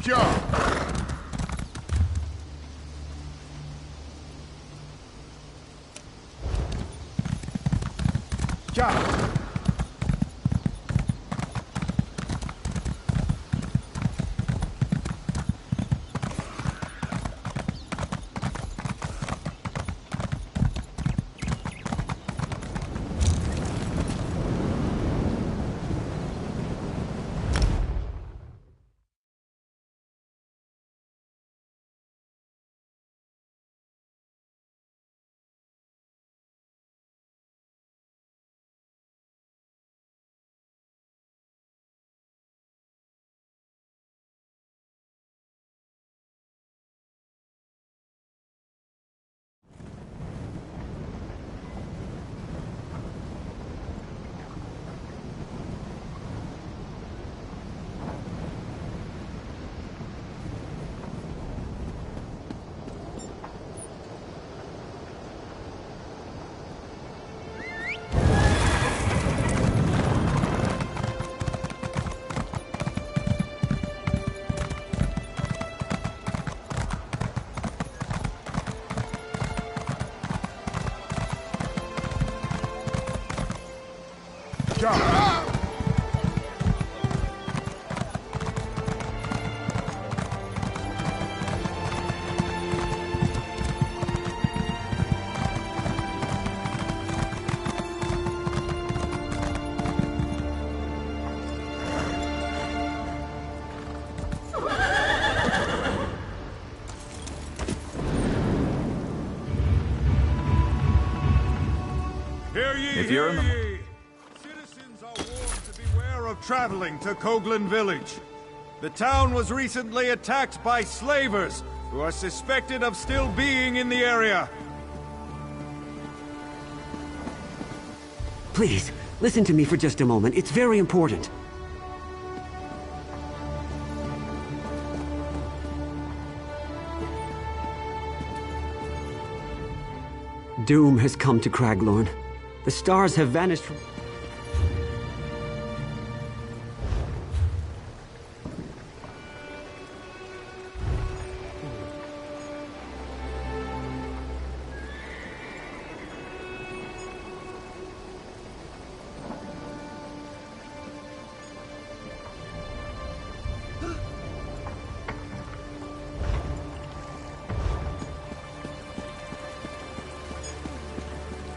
job. Job. Job. Hear ye, If you're in the... Citizens are warned to beware of traveling to Coghlan Village. The town was recently attacked by slavers who are suspected of still being in the area. Please, listen to me for just a moment. It's very important. Doom has come to Craglorn. The stars have vanished from...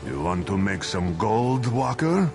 You want to make some gold, Walker?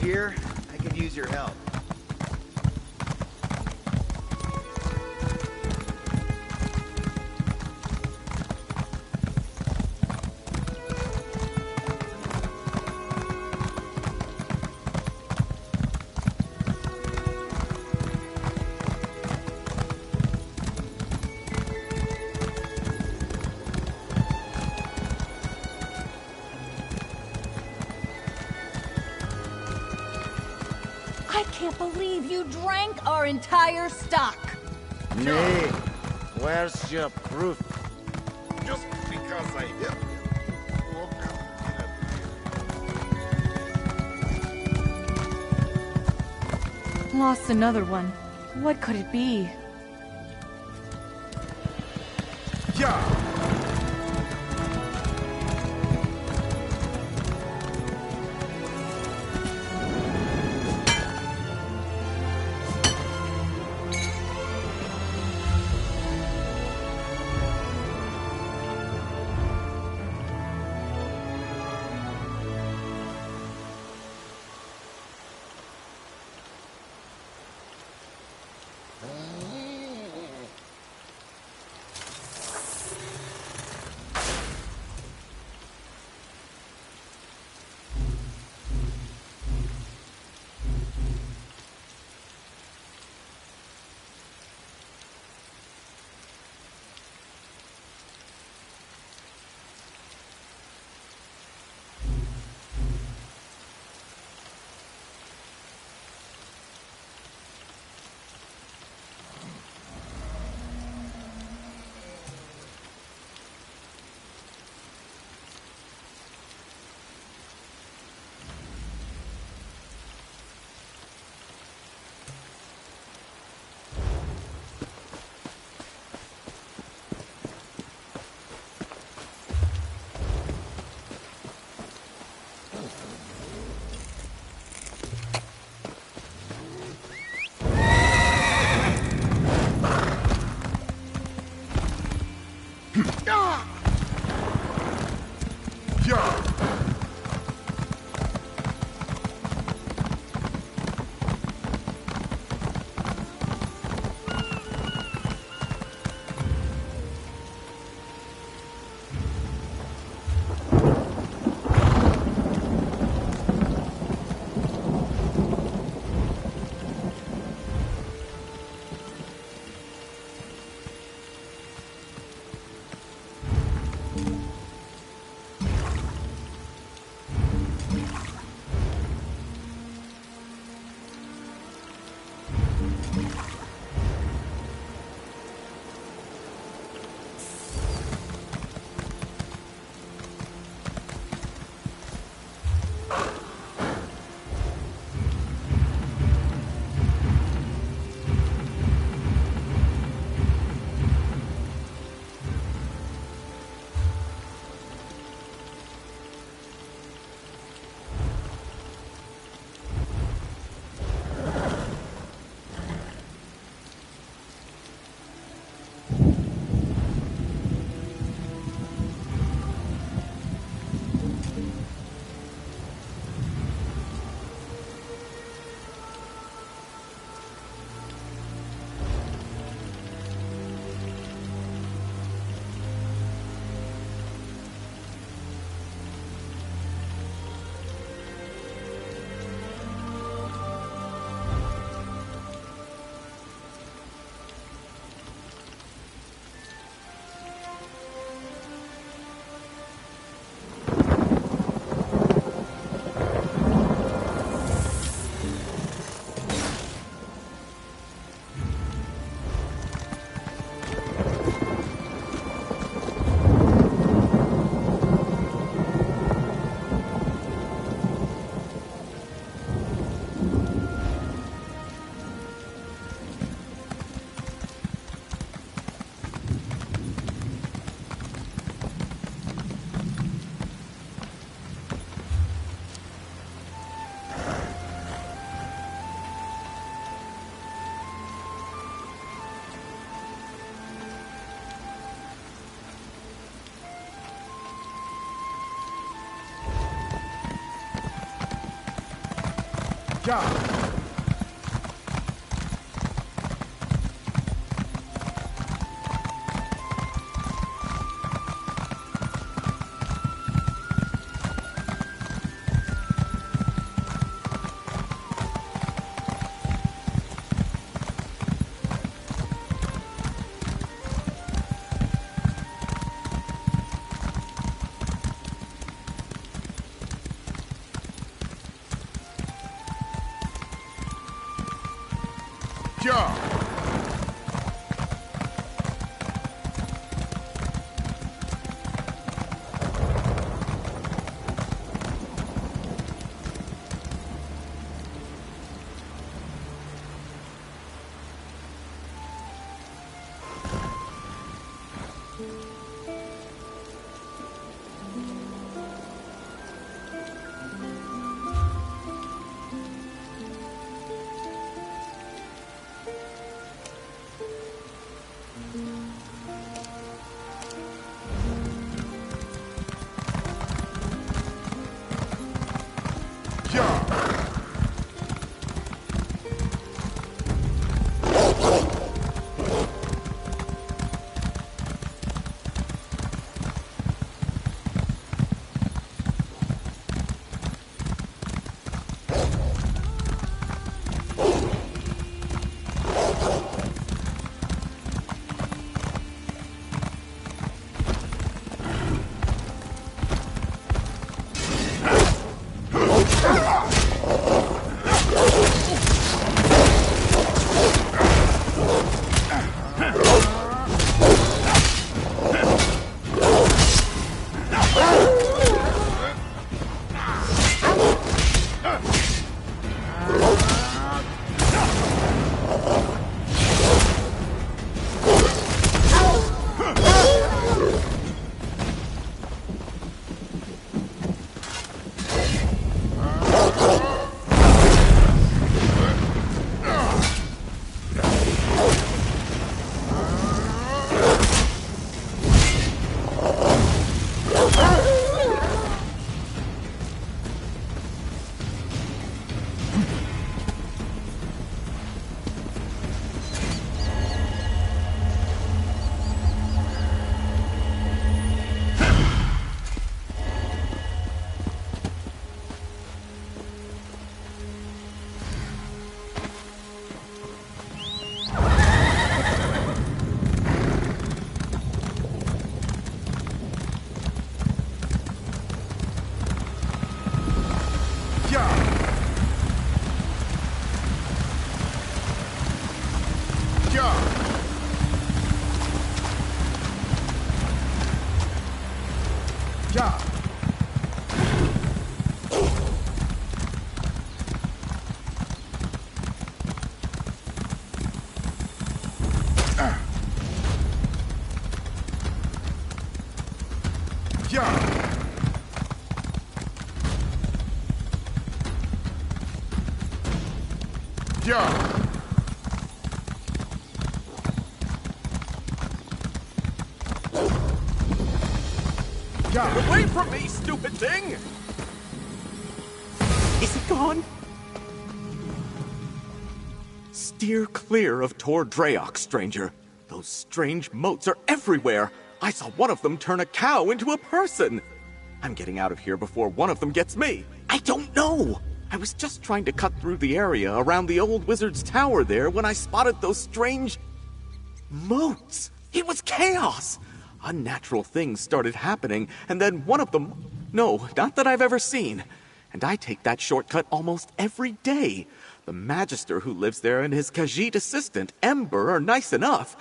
here, I could use your help. I can't believe you drank our entire stock! Nay, where's your proof? Just because I hit you, woke up in a Lost another one. What could it be? Yeah! Get away from me, stupid thing! Is it gone? Steer clear of Tor Drayok, stranger. Those strange motes are everywhere. I saw one of them turn a cow into a person. I'm getting out of here before one of them gets me. I don't know. I was just trying to cut through the area around the old wizard's tower there when I spotted those strange motes. It was chaos. Unnatural things started happening, and then one of them... No, not that I've ever seen. And I take that shortcut almost every day. The Magister who lives there and his Khajiit assistant, Ember, are nice enough.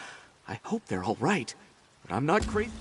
I hope they're all right, but I'm not crazy.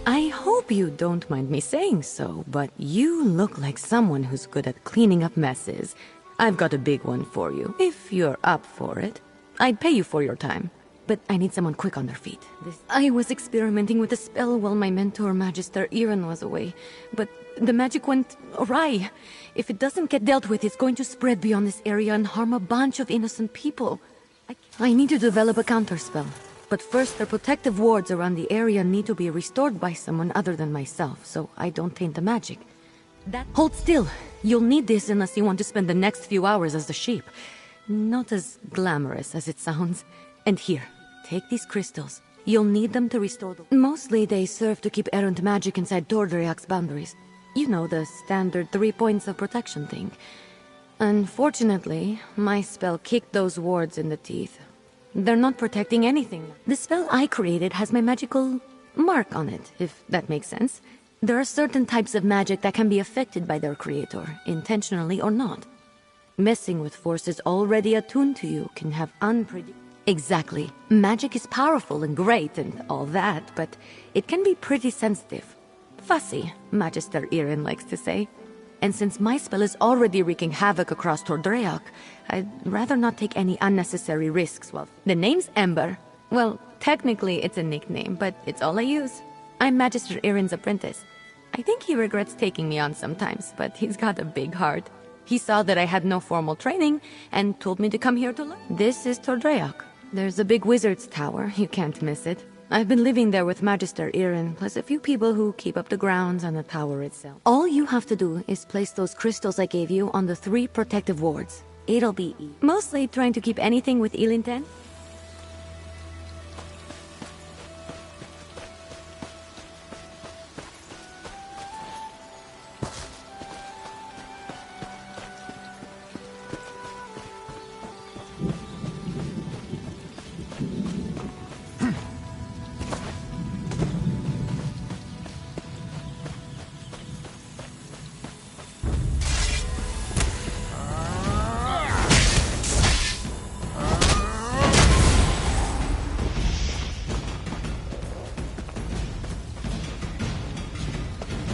I hope you don't mind me saying so, but you look like someone who's good at cleaning up messes. I've got a big one for you, if you're up for it. I'd pay you for your time, but I need someone quick on their feet. I was experimenting with a spell while my mentor, Magister Iren, was away, but the magic went awry. If it doesn't get dealt with, it's going to spread beyond this area and harm a bunch of innocent people. I need to develop a counterspell. But first, the protective wards around the area need to be restored by someone other than myself, so I don't taint the magic. Hold still. You'll need this unless you want to spend the next few hours as the sheep. Not as glamorous as it sounds. And here, take these crystals. You'll need them to restore the... Mostly they serve to keep errant magic inside Tordriak's boundaries. You know, the standard 3 points of protection thing. Unfortunately, my spell kicked those wards in the teeth. They're not protecting anything. The spell I created has my magical mark on it, if that makes sense. There are certain types of magic that can be affected by their creator, intentionally or not. Messing with forces already attuned to you can have unpredictable... Exactly. Magic is powerful and great and all that, but it can be pretty sensitive. Fussy, Magister Iren likes to say. And since my spell is already wreaking havoc across Tordreak, I'd rather not take any unnecessary risks. Well, the name's Ember. Well, technically it's a nickname, but it's all I use. I'm Magister Iren's apprentice. I think he regrets taking me on sometimes, but he's got a big heart. He saw that I had no formal training and told me to come here to learn. This is Tordreak. There's a big wizard's tower. You can't miss it. I've been living there with Magister Iren, plus a few people who keep up the grounds and the tower itself. All you have to do is place those crystals I gave you on the 3 protective wards. It'll be easy. Mostly trying to keep anything with ill intent.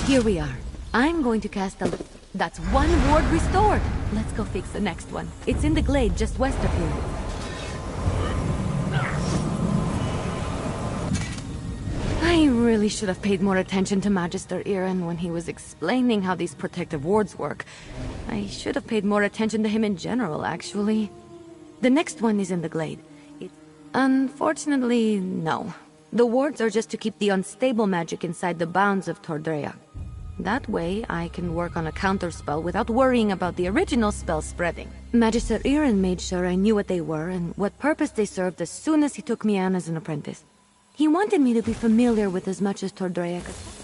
Here we are. I'm going to cast a... That's 1 ward restored! Let's go fix the next one. It's in the glade just west of here. I really should have paid more attention to Magister Iren when he was explaining how these protective wards work. I should have paid more attention to him in general, actually. The next one is in the glade. Unfortunately, no. The wards are just to keep the unstable magic inside the bounds of Tordreak. That way, I can work on a counterspell without worrying about the original spell spreading. Magister Iren made sure I knew what they were and what purpose they served as soon as he took me on as an apprentice. He wanted me to be familiar with as much as Tordreak as...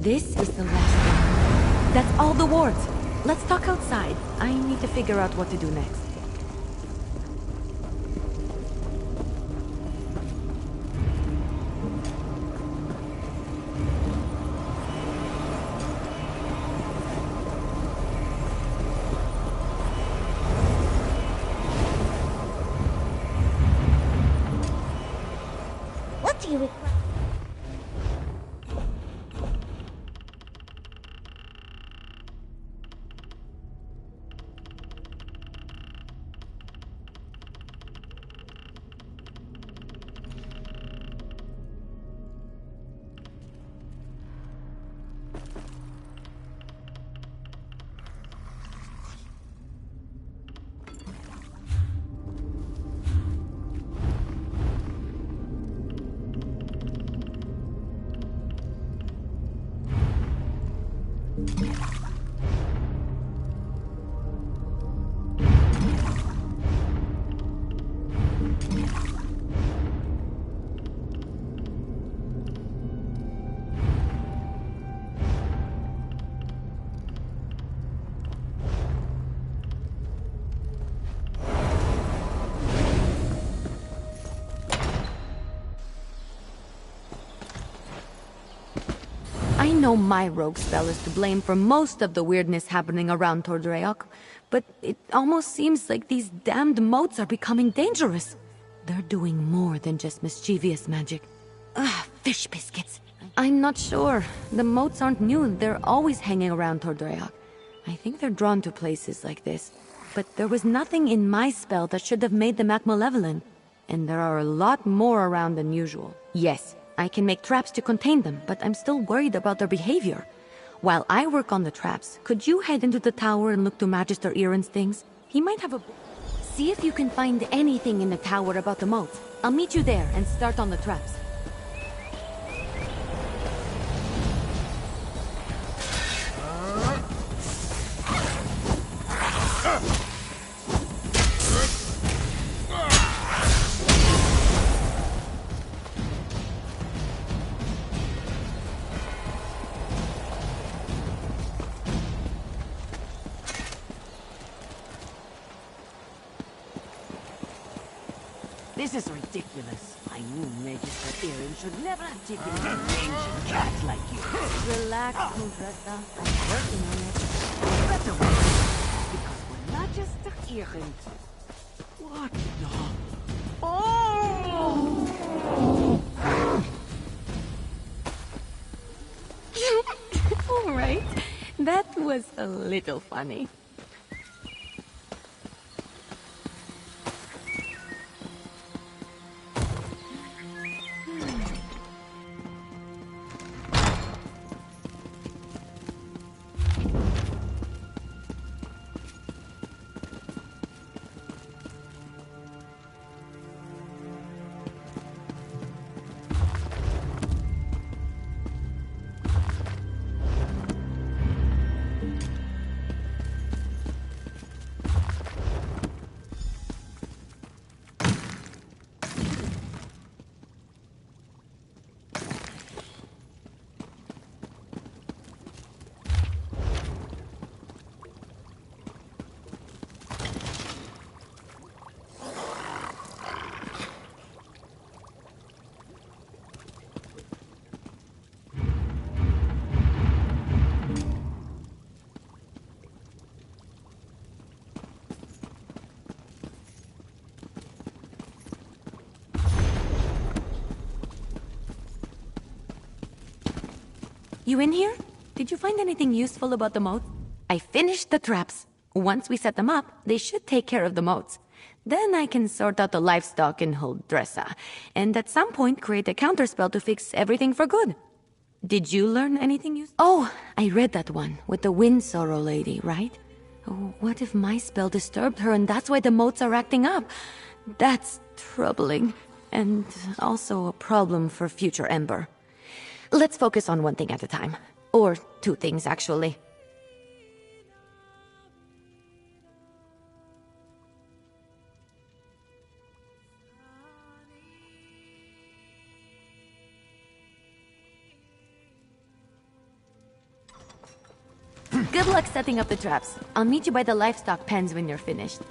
This is the last one. That's all the wards. Let's talk outside. I need to figure out what to do next. What do you require? I know my rogue spell is to blame for most of the weirdness happening around Tordreok, but it almost seems like these damned moats are becoming dangerous. They're doing more than just mischievous magic. Ugh, fish biscuits. I'm not sure. The moats aren't new. They're always hanging around Tordreok. I think they're drawn to places like this. But there was nothing in my spell that should have made them act malevolent. And there are a lot more around than usual. Yes, I can make traps to contain them, but I'm still worried about their behavior. While I work on the traps, could you head into the tower and look to Magister Iren's things? He might have a... See if you can find anything in the tower about the moats. I'll meet you there and start on the traps. This is ridiculous. I knew Magister Iren should never have taken an ancient cat like you. Relax, Mudressa. I'm working on it. Better way. Because we're Magister Iren. What the... Oh! All right. That was a little funny. You in here? Did you find anything useful about the moat? I finished the traps. Once we set them up, they should take care of the moats. Then I can sort out the livestock in Huldressa, and at some point create a counterspell to fix everything for good. Did you learn anything useful? Oh, I read that one, with the wind sorrow lady, right? Oh, what if my spell disturbed her and that's why the moats are acting up? That's troubling, and also a problem for future Ember. Let's focus on one thing at a time. Or two things, actually. Good luck setting up the traps. I'll meet you by the livestock pens when you're finished.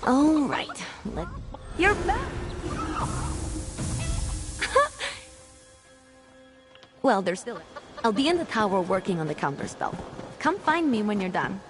All right. You're back. Well, there's still. I'll be in the tower working on the counter spell. Come find me when you're done.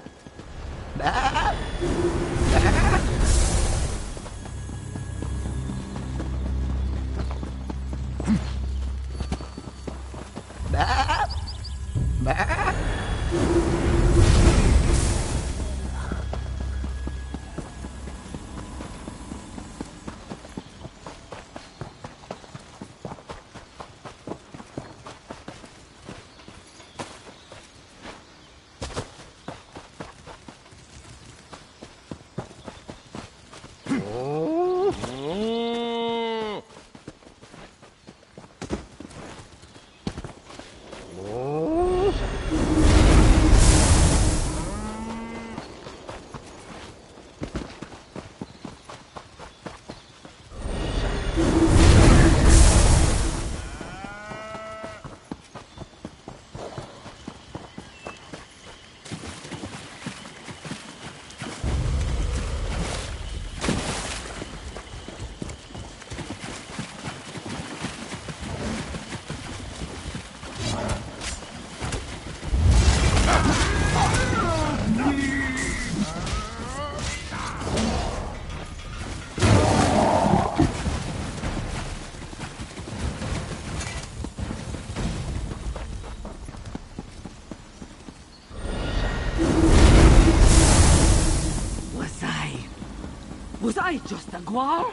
Was I just a guar?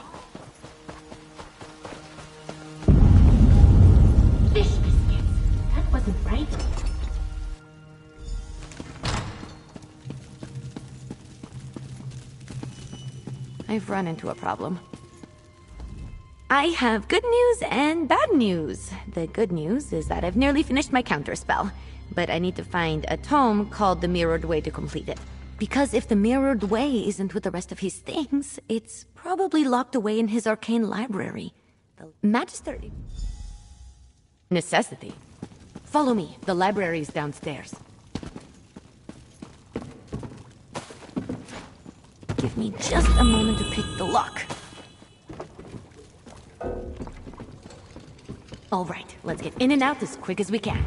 Fish biscuits. That wasn't right. I've run into a problem. I have good news and bad news. The good news is that I've nearly finished my counterspell, but I need to find a tome called The Mirrored Way to complete it. Because if the mirrored way isn't with the rest of his things, it's probably locked away in his arcane library. The Magister... Necessity. Follow me. The library is downstairs. Give me just a moment to pick the lock. All right, let's get in and out as quick as we can.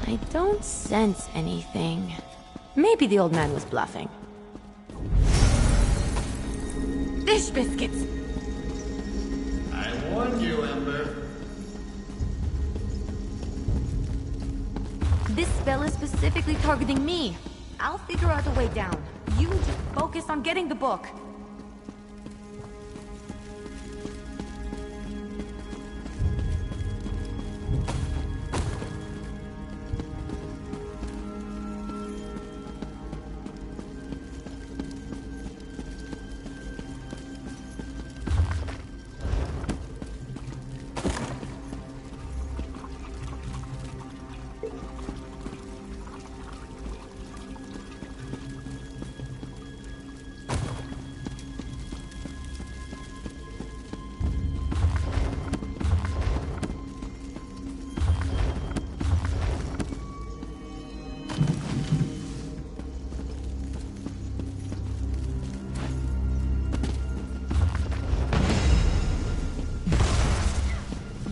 I don't sense anything. Maybe the old man was bluffing. Fish biscuits! I warned you, Ember. This spell is specifically targeting me. I'll figure out a way down. You just focus on getting the book.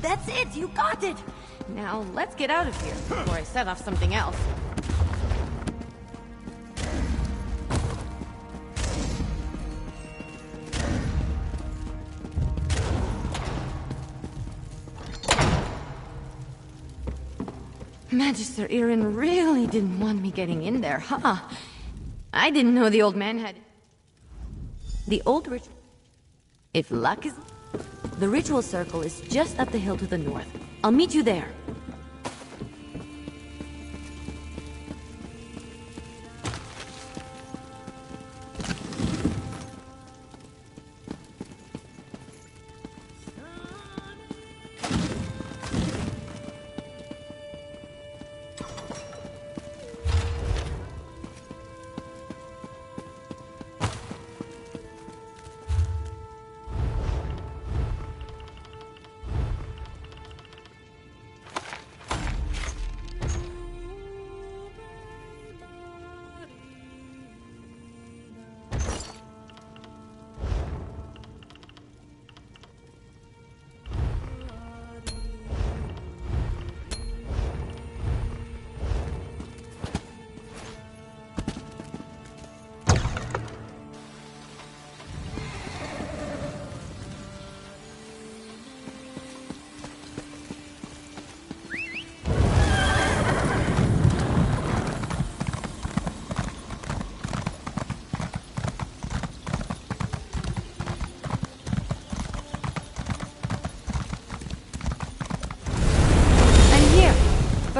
That's it! You got it! Now, let's get out of here before I set off something else. Magister Irin really didn't want me getting in there, huh? I didn't know the old man had... The old ritual... If luck is... The ritual circle is just up the hill to the north. I'll meet you there.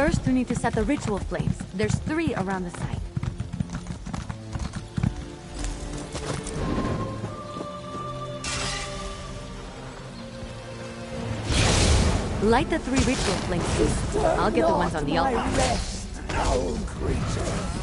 First, we need to set the ritual flames. There's 3 around the site. Light the 3 ritual flames. I'll get the ones on the altar. Foul creature.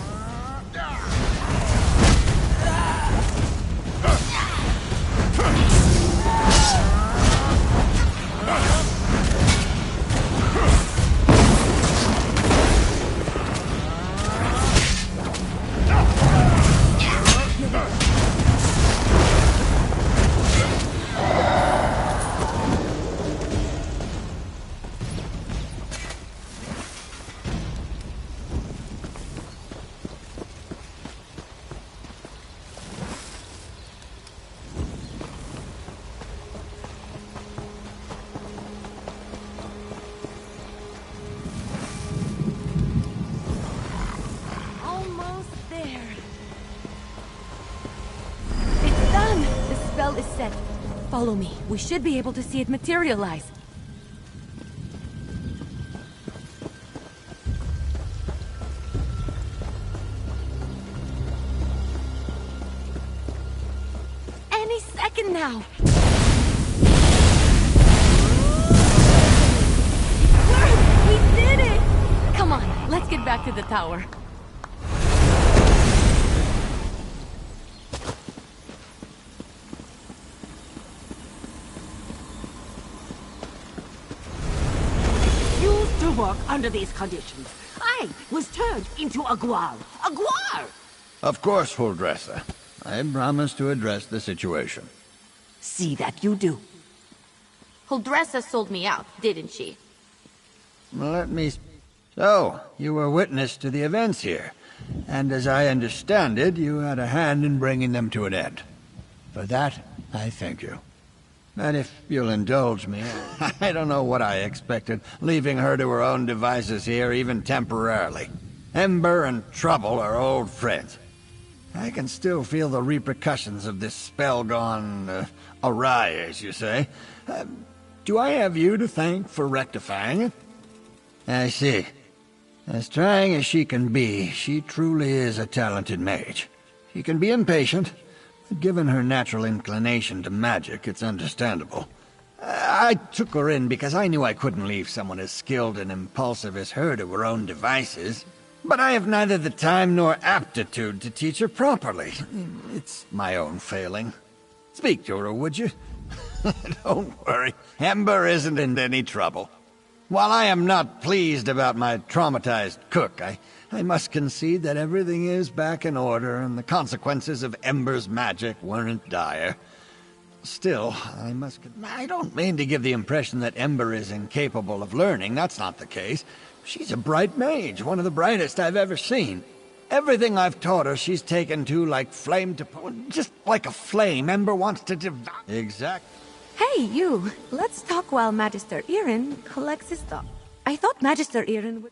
Is set. Follow me. We should be able to see it materialize. Any second now. We did it! Come on, let's get back to the tower. Work under these conditions. I was turned into a guar. A guar! Of course, Huldressa. I promise to address the situation. See that you do. Huldressa sold me out, didn't she? Let me... So, you were witness to the events here. And as I understand it, you had a hand in bringing them to an end. For that, I thank you. And if you'll indulge me, I don't know what I expected, leaving her to her own devices here, even temporarily. Ember and Trouble are old friends. I can still feel the repercussions of this spell gone awry, as you say. Do I have you to thank for rectifying it? I see. As trying as she can be, she truly is a talented mage. She can be impatient, but given her natural inclination to magic, it's understandable. I took her in because I knew I couldn't leave someone as skilled and impulsive as her to her own devices. But I have neither the time nor aptitude to teach her properly. It's my own failing. Speak to her, would you? Don't worry, Ember isn't in any trouble. While I am not pleased about my traumatized cook, I must concede that everything is back in order and the consequences of Ember's magic weren't dire. Still, I don't mean to give the impression that Ember is incapable of learning. That's not the case. She's a bright mage, one of the brightest I've ever seen. Everything I've taught her, she's taken to like flame to... Just like a flame, Ember wants to devour... Exactly. Hey, you! Let's talk while Magister Irin collects his thought. I thought Magister Irin would...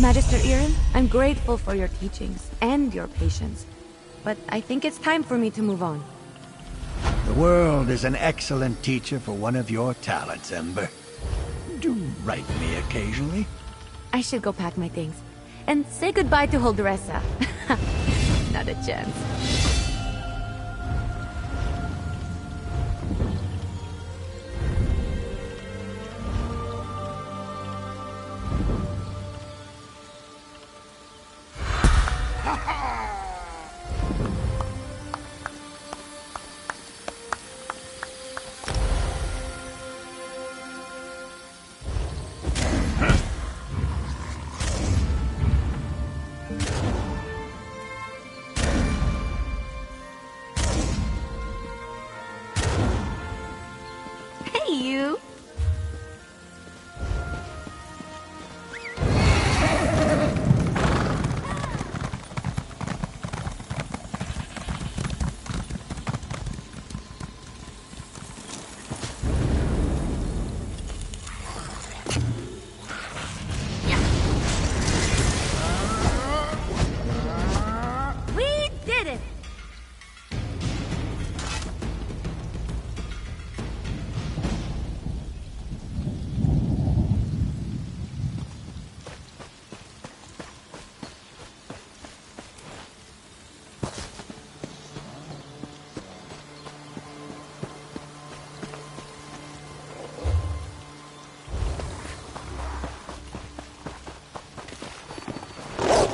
Magister Irin, I'm grateful for your teachings and your patience, but I think it's time for me to move on. The world is an excellent teacher for one of your talents, Ember. Do write me occasionally. I should go pack my things. And say goodbye to Huldressa. Not a chance.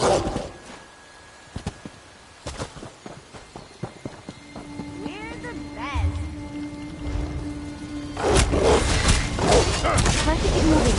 We're the best. Try to keep moving.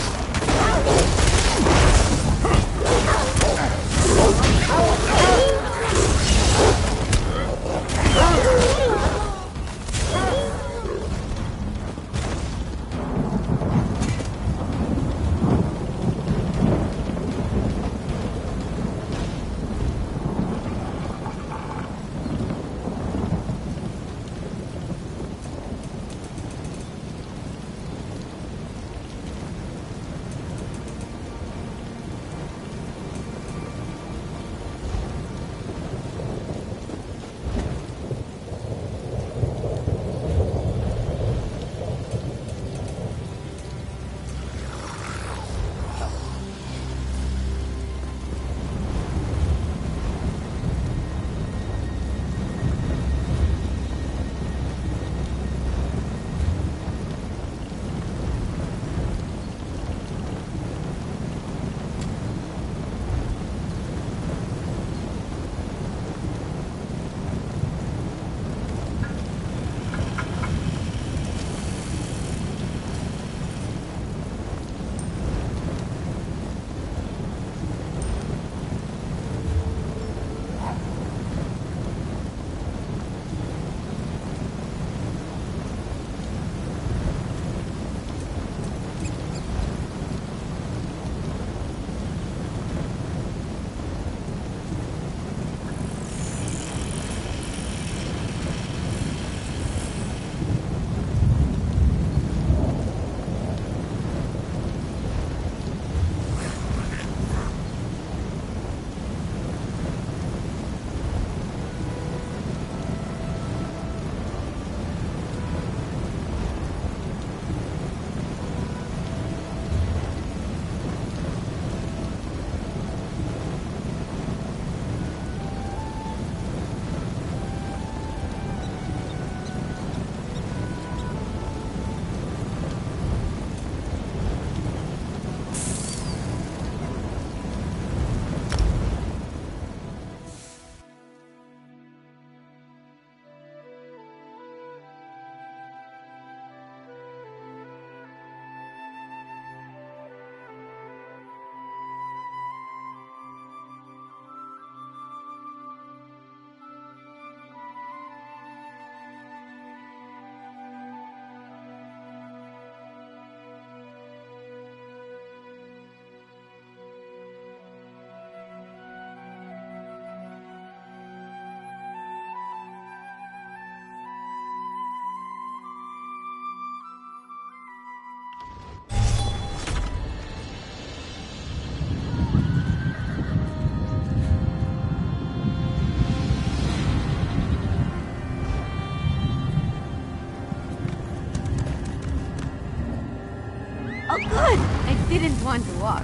Oh, good! I didn't want to walk.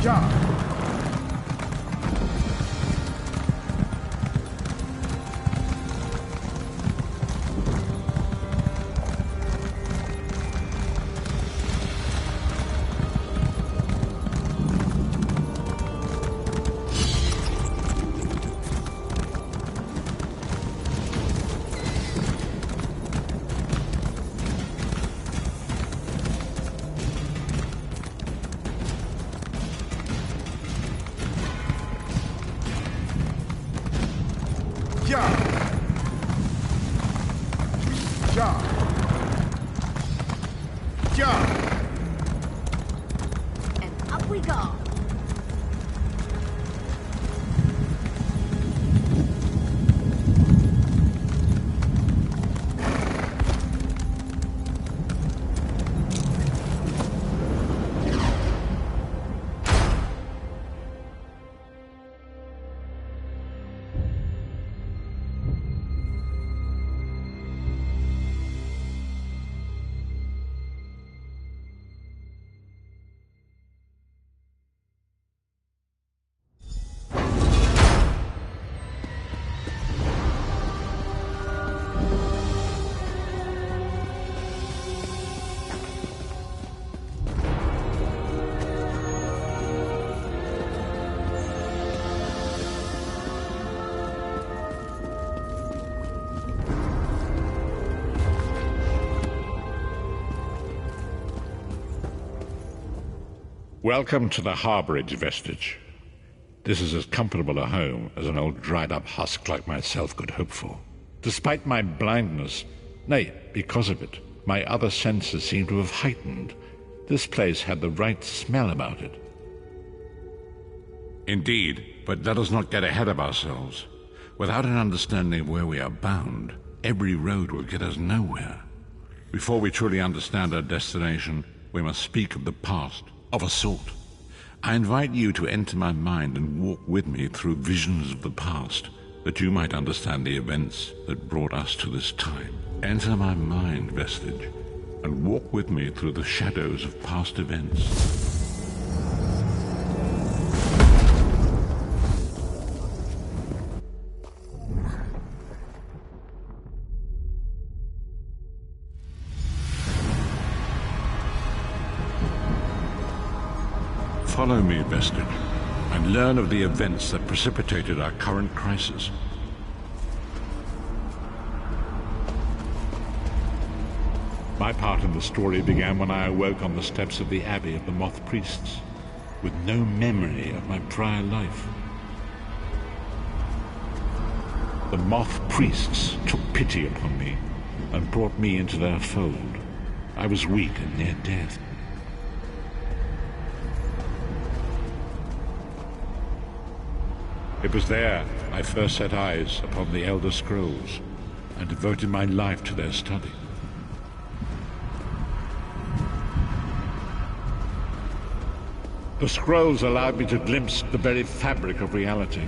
John. And up we go. Welcome to the Harborage, Vestige. This is as comfortable a home as an old dried-up husk like myself could hope for. Despite my blindness, nay, because of it, my other senses seem to have heightened. This place had the right smell about it. Indeed, but let us not get ahead of ourselves. Without an understanding of where we are bound, every road will get us nowhere. Before we truly understand our destination, we must speak of the past, of a sort. I invite you to enter my mind and walk with me through visions of the past, that you might understand the events that brought us to this time. Enter my mind, Vestige, and walk with me through the shadows of past events. Follow me, Vestige, and learn of the events that precipitated our current crisis. My part in the story began when I awoke on the steps of the Abbey of the Moth Priests, with no memory of my prior life. The Moth Priests took pity upon me and brought me into their fold. I was weak and near death. It was there I first set eyes upon the Elder Scrolls and devoted my life to their study. The scrolls allowed me to glimpse the very fabric of reality,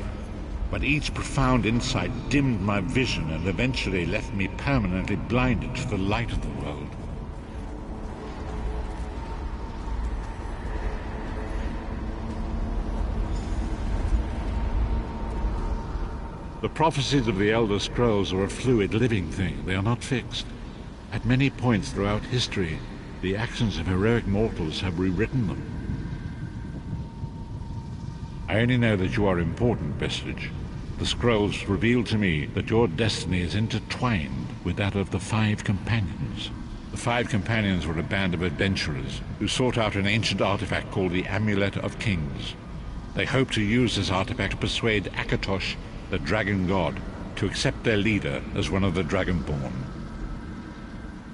but each profound insight dimmed my vision and eventually left me permanently blinded to the light of the world. The prophecies of the Elder Scrolls are a fluid, living thing. They are not fixed. At many points throughout history, the actions of heroic mortals have rewritten them. I only know that you are important, Vestige. The scrolls reveal to me that your destiny is intertwined with that of the Five Companions. The Five Companions were a band of adventurers who sought out an ancient artifact called the Amulet of Kings. They hoped to use this artifact to persuade Akatosh, the dragon god, to accept their leader as one of the Dragonborn.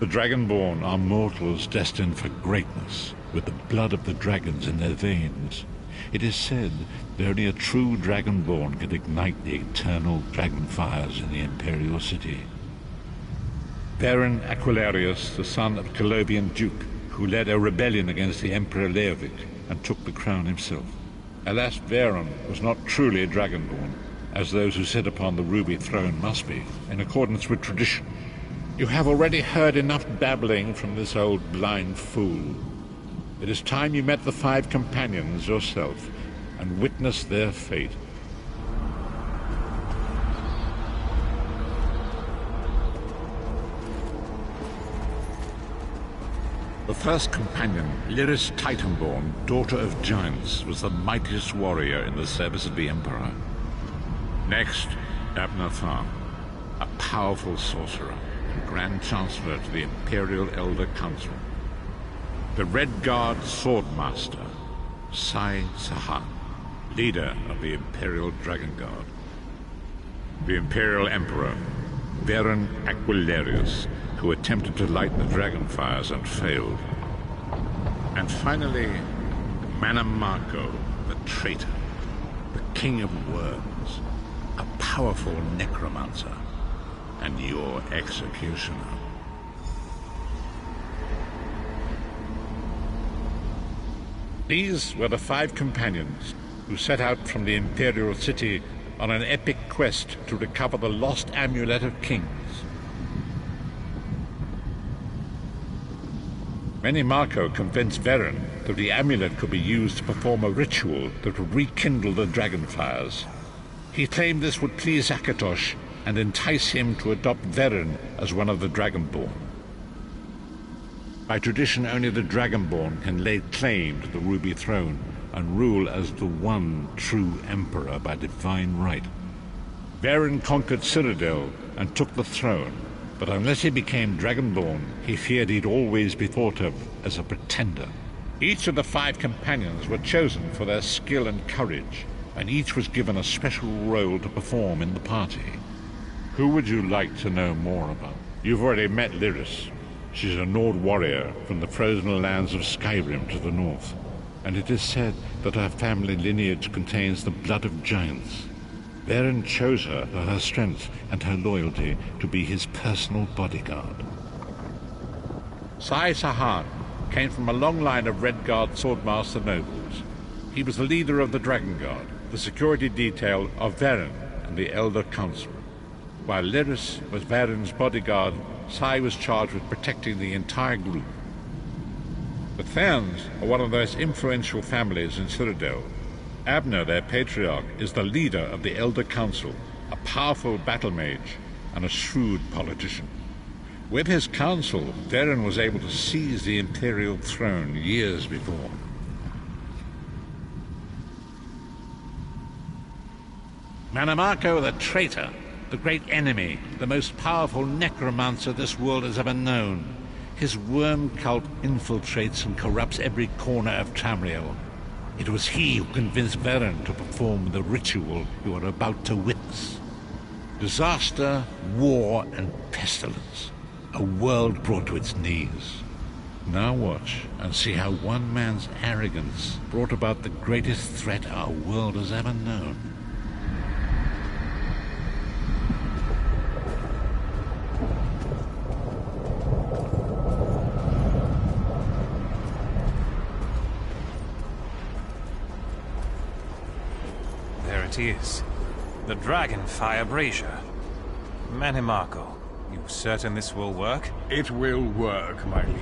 The Dragonborn are mortals destined for greatness, with the blood of the dragons in their veins. It is said that only a true Dragonborn can ignite the eternal dragon fires in the Imperial City. Varen Aquilarius, the son of Colovian Duke, who led a rebellion against the Emperor Leovic and took the crown himself. Alas, Varen was not truly a Dragonborn, as those who sit upon the ruby throne must be, in accordance with tradition. You have already heard enough babbling from this old blind fool. It is time you met the Five Companions yourself and witnessed their fate. The first companion, Lyris Titanborn, daughter of giants, was the mightiest warrior in the service of the Emperor. Next, Abnathan, a powerful sorcerer and Grand Chancellor to the Imperial Elder Council. The Red Guard Swordmaster, Sai Sahan, leader of the Imperial Dragon Guard. The Imperial Emperor, Varen Aquilarius, who attempted to light the dragon fires and failed. And finally, Manamarco, the traitor, the King of Worms, a powerful necromancer, and your executioner. These were the Five Companions who set out from the Imperial City on an epic quest to recover the lost Amulet of Kings. Manamarco convinced Varen that the amulet could be used to perform a ritual that would rekindle the dragon fires. He claimed this would please Akatosh and entice him to adopt Varen as one of the Dragonborn. By tradition, only the Dragonborn can lay claim to the Ruby Throne and rule as the one true Emperor by divine right. Varen conquered Cyrodiil and took the throne, but unless he became Dragonborn, he feared he'd always be thought of as a pretender. Each of the 5 companions were chosen for their skill and courage, and each was given a special role to perform in the party. Who would you like to know more about? You've already met Lyris. She's a Nord warrior from the frozen lands of Skyrim to the north, and it is said that her family lineage contains the blood of giants. Varen chose her for her strength and her loyalty to be his personal bodyguard. Sai Sahan came from a long line of Red Guard swordmaster nobles. He was the leader of the Dragon Guard, the security detail of Varen and the Elder Council. While Lyris was Varen's bodyguard, Sai was charged with protecting the entire group. The Therns are one of the most influential families in Cyrodiil. Abner, their patriarch, is the leader of the Elder Council, a powerful battle mage and a shrewd politician. With his council, Varen was able to seize the Imperial throne years before. Manamako the traitor, the great enemy, the most powerful necromancer this world has ever known. His worm cult infiltrates and corrupts every corner of Tamriel. It was he who convinced Varen to perform the ritual you are about to witness. Disaster, war, and pestilence. A world brought to its knees. Now watch and see how one man's arrogance brought about the greatest threat our world has ever known. It is. The Dragonfire Brazier. Manimako, you certain this will work? It will work, my liege.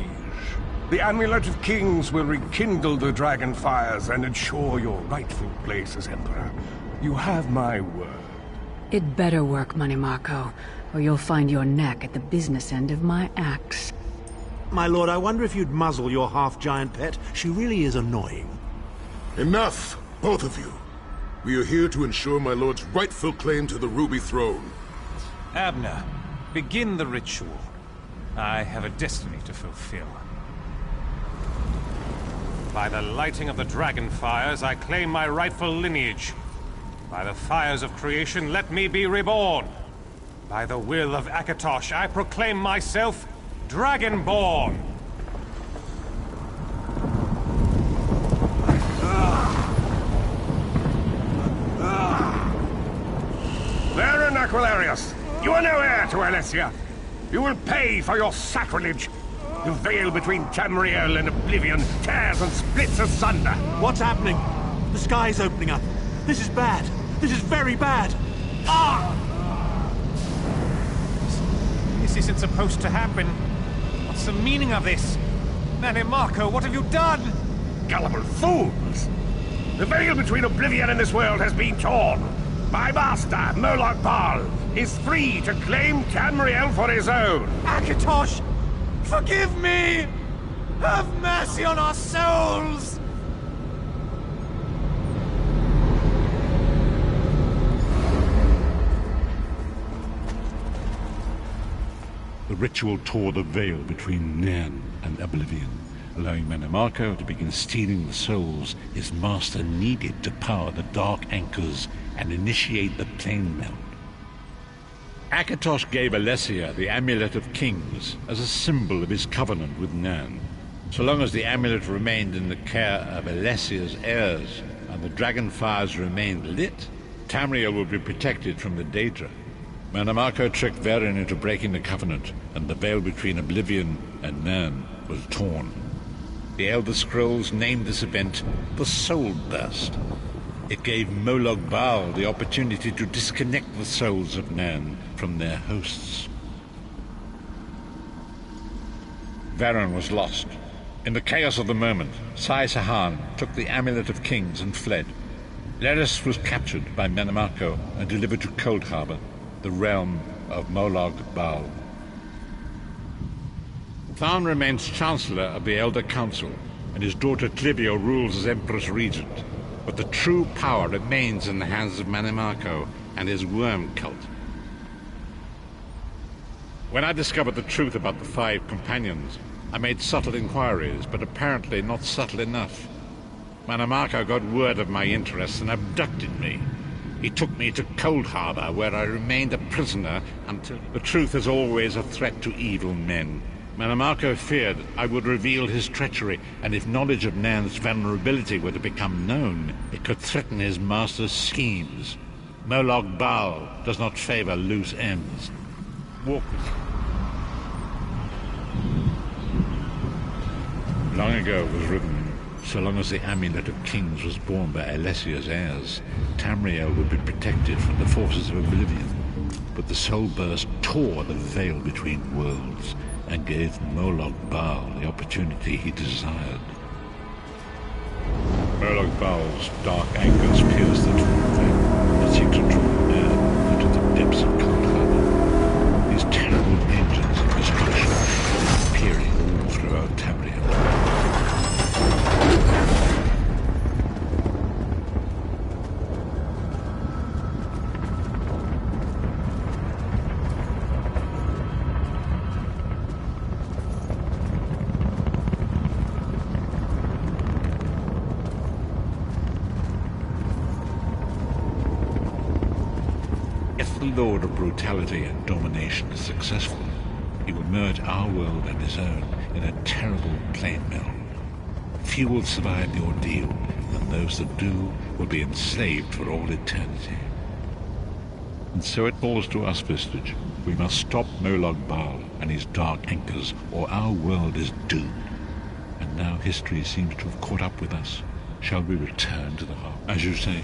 The Amulet of Kings will rekindle the dragon fires and ensure your rightful place as Emperor. You have my word. It better work, Manimako, or you'll find your neck at the business end of my axe. My lord, I wonder if you'd muzzle your half-giant pet. She really is annoying. Enough, both of you. We are here to ensure my lord's rightful claim to the Ruby Throne. Abner, begin the ritual. I have a destiny to fulfill. By the lighting of the dragon fires, I claim my rightful lineage. By the fires of creation, let me be reborn. By the will of Akatosh, I proclaim myself Dragonborn. Varen Aquilarius, you are no heir to Alessia. You will pay for your sacrilege. The veil between Tamriel and Oblivion tears and splits asunder. What's happening? The sky's opening up. This is bad. This is very bad. Ah! This isn't supposed to happen. What's the meaning of this? Manimako, what have you done? Gullible fools! The veil between Oblivion and this world has been torn. My master, Moloch Baal, is free to claim Tamriel for his own. Akatosh, forgive me! Have mercy on our souls! The ritual tore the veil between Nairn and Oblivion, allowing Manamako to begin stealing the souls his master needed to power the dark anchors and initiate the plane melt. Akatosh gave Alessia the Amulet of Kings as a symbol of his covenant with Nairn. So long as the amulet remained in the care of Alessia's heirs and the dragon fires remained lit, Tamriel would be protected from the Daedra. Manamako tricked Varen into breaking the covenant, and the veil between Oblivion and Nairn was torn. The Elder Scrolls named this event the Soul Burst. It gave Moloch Baal the opportunity to disconnect the souls of Nairn from their hosts. Varen was lost. In the chaos of the moment, Sai Sahan took the Amulet of Kings and fled. Lyris was captured by Manamako and delivered to Cold Harbor, the realm of Moloch Baal. Tharn remains Chancellor of the Elder Council, and his daughter Clivio rules as Empress Regent. But the true power remains in the hands of Manamako and his worm cult. When I discovered the truth about the 5 companions, I made subtle inquiries, but apparently not subtle enough. Manamako got word of my interests and abducted me. He took me to Cold Harbor, where I remained a prisoner until... The truth is always a threat to evil men. Manamako feared I would reveal his treachery, and if knowledge of Nan's vulnerability were to become known, it could threaten his master's schemes. Moloch Baal does not favor loose ends. Walk with me. Long ago it was written, so long as the amulet of kings was borne by Alessia's heirs, Tamriel would be protected from the forces of oblivion. But the soul burst tore the veil between worlds and gave Moloch Baal the opportunity he desired. Moloch Baal's dark angers pierced the torn veil and seemed to draw man into the depths of Cold Harbor. These terrible engines of destruction were appearing all throughout Tamriel. If the Lord of Brutality and Domination is successful, he will merge our world and his own in a terrible plane melt. Few will survive the ordeal, and those that do will be enslaved for all eternity. And so it falls to us, Vestige. We must stop Moloch Baal and his dark anchors, or our world is doomed. And now history seems to have caught up with us. Shall we return to the heart? As you say.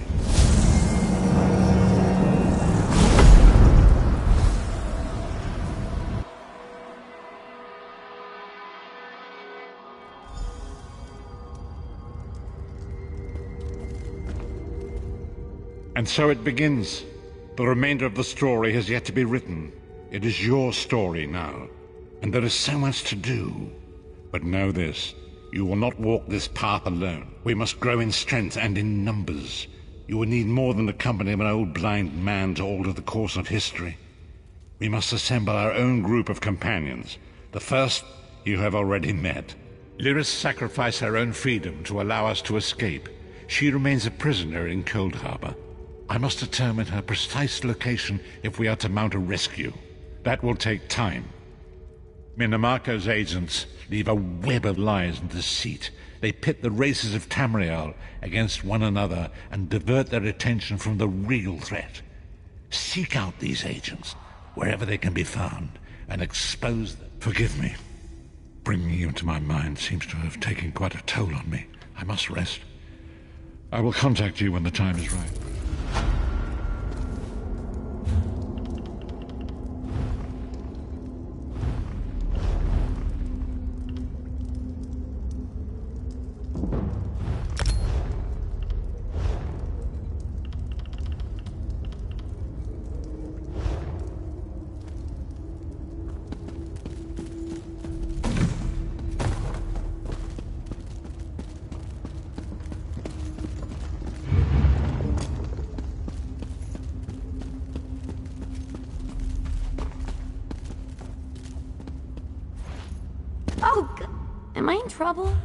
And so it begins. The remainder of the story has yet to be written. It is your story now, and there is so much to do. But know this, you will not walk this path alone. We must grow in strength and in numbers. You will need more than the company of an old blind man to alter the course of history. We must assemble our own group of companions. The first you have already met. Lyris sacrificed her own freedom to allow us to escape. She remains a prisoner in Cold Harbor. I must determine her precise location if we are to mount a rescue. That will take time. Minamako's agents leave a web of lies and deceit. They pit the races of Tamriel against one another and divert their attention from the real threat. Seek out these agents, wherever they can be found, and expose them. Forgive me. Bringing you into my mind seems to have taken quite a toll on me. I must rest. I will contact you when the time is right. Oh, am I in trouble?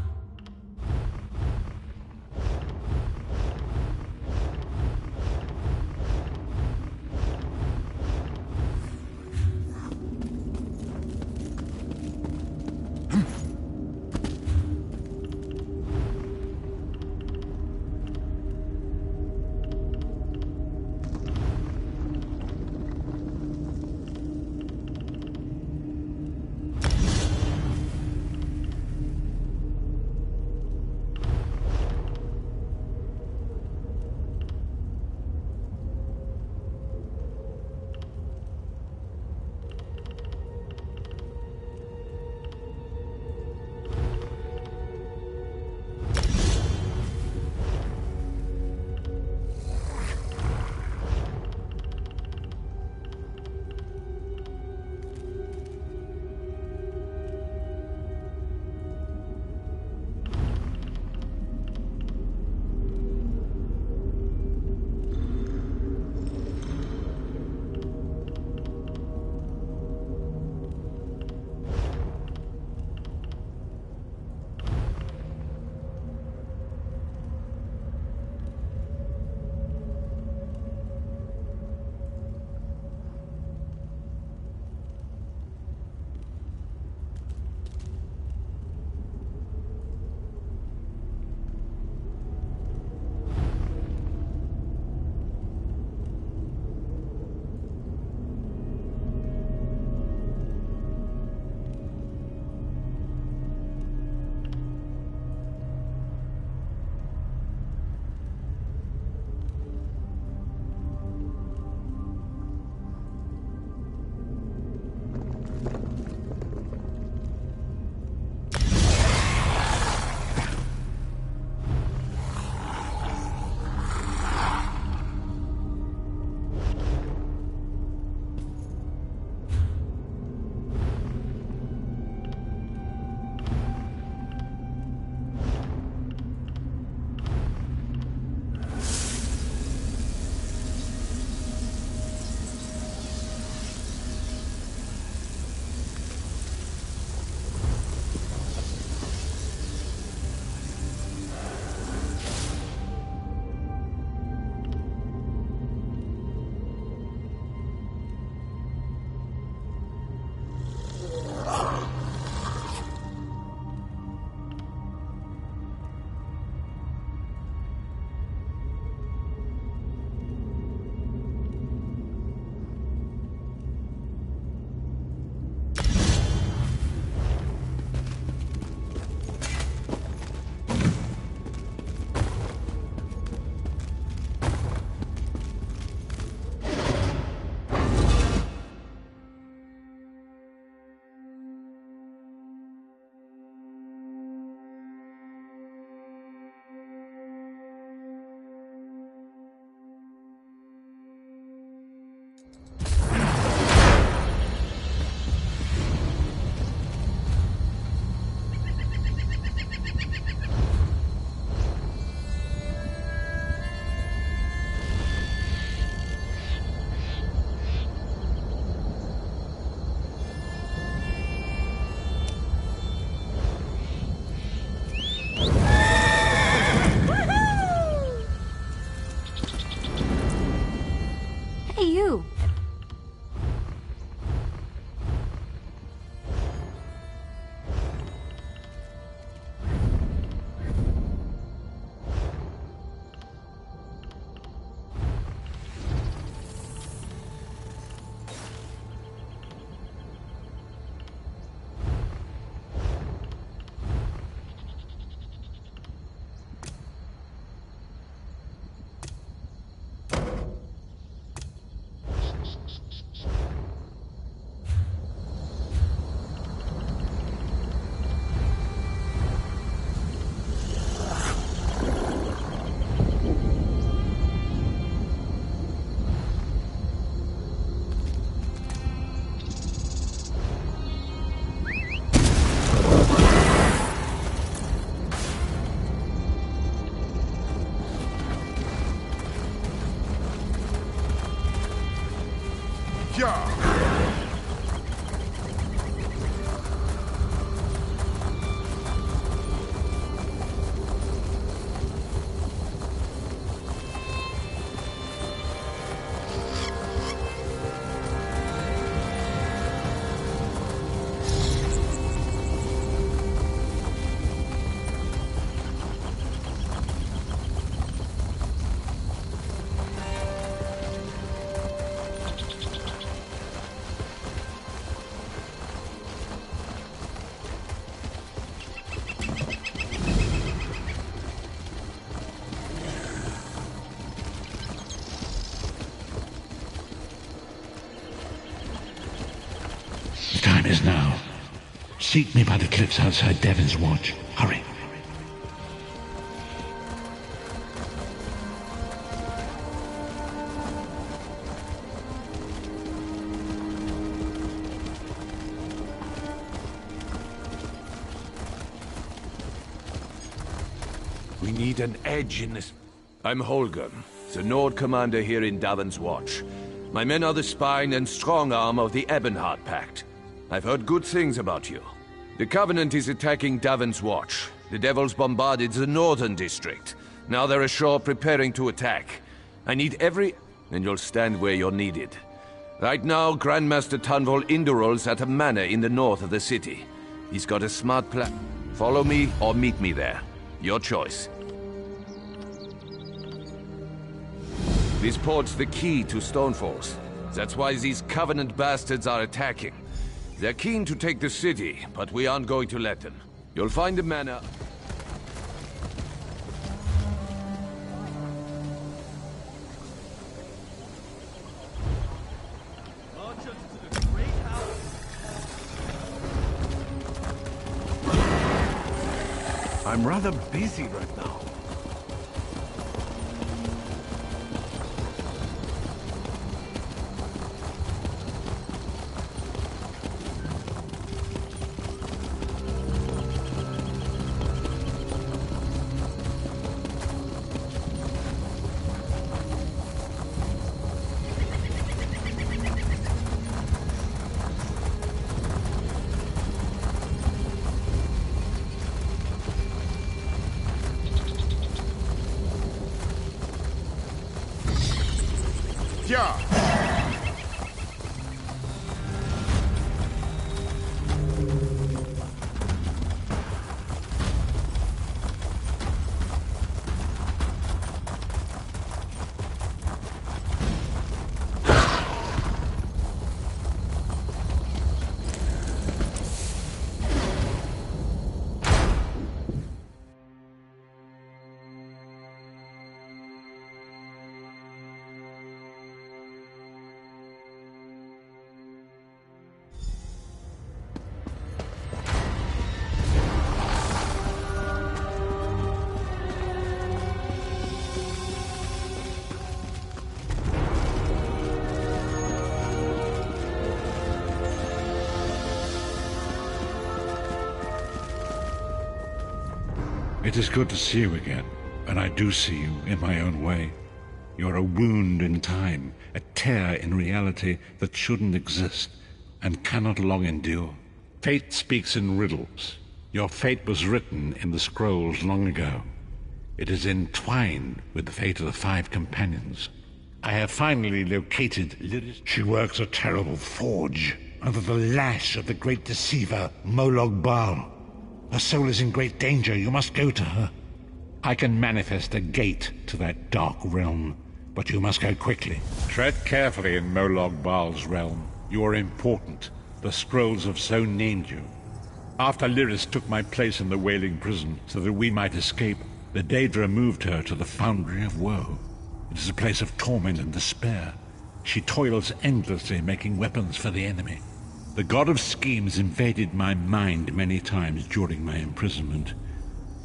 is now. Seek me by the cliffs outside Devon's Watch. Hurry. We need an edge in this... I'm Holger, the Nord commander here in Davon's Watch. My men are the spine and strong arm of the Ebonheart Pact. I've heard good things about you. The Covenant is attacking Davon's Watch. The Devils bombarded the northern district. Now they're ashore preparing to attack. I need every... and you'll stand where you're needed. Right now, Grandmaster Tunval Indural's at a manor in the north of the city. He's got a smart plan. Follow me or meet me there. Your choice. This port's the key to Stonefalls. That's why these Covenant bastards are attacking. They're keen to take the city, but we aren't going to let them. You'll find a manor... I'm rather busy right now. Yeah. It is good to see you again, and I do see you in my own way. You're a wound in time, a tear in reality that shouldn't exist and cannot long endure. Fate speaks in riddles. Your fate was written in the scrolls long ago. It is entwined with the fate of the 5 companions. I have finally located Lyris. She works a terrible forge under the lash of the great deceiver, Molog Baal. Her soul is in great danger. You must go to her. I can manifest a gate to that dark realm, but you must go quickly. Tread carefully in Molog Baal's realm. You are important. The scrolls have so named you. After Lyris took my place in the Wailing Prison so that we might escape, the Daedra moved her to the Foundry of Woe. It is a place of torment and despair. She toils endlessly making weapons for the enemy. The god of schemes invaded my mind many times during my imprisonment.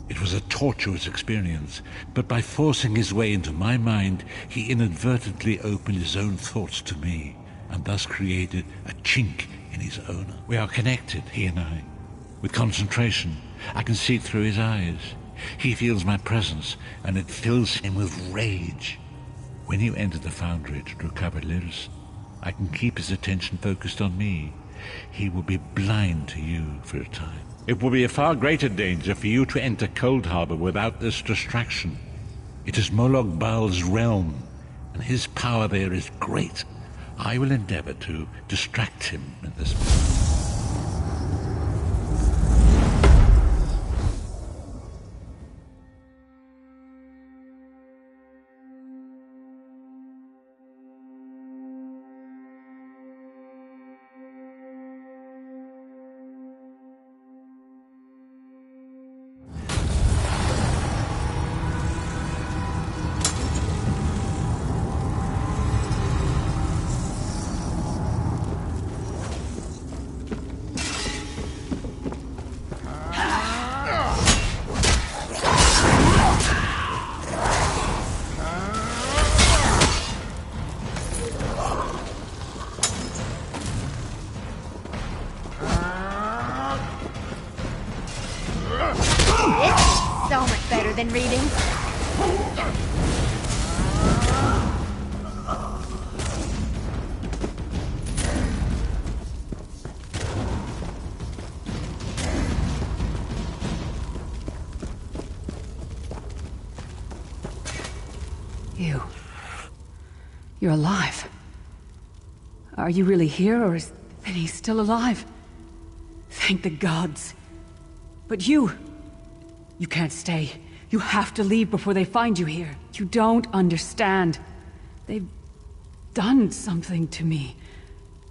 It was a tortuous experience, but by forcing his way into my mind, he inadvertently opened his own thoughts to me, and thus created a chink in his own. We are connected, he and I. With concentration, I can see through his eyes. He feels my presence, and it fills him with rage. When you enter the foundry to recover Lyris, I can keep his attention focused on me. He will be blind to you for a time. It will be a far greater danger for you to enter Cold Harbor without this distraction. It is Molog Baal's realm, and his power there is great. I will endeavor to distract him in this way. This is so much better than reading. You're alive. Are you really here, or is Vinny still alive? Thank the gods. But you can't stay. You have to leave before they find you here. You don't understand. They've done something to me.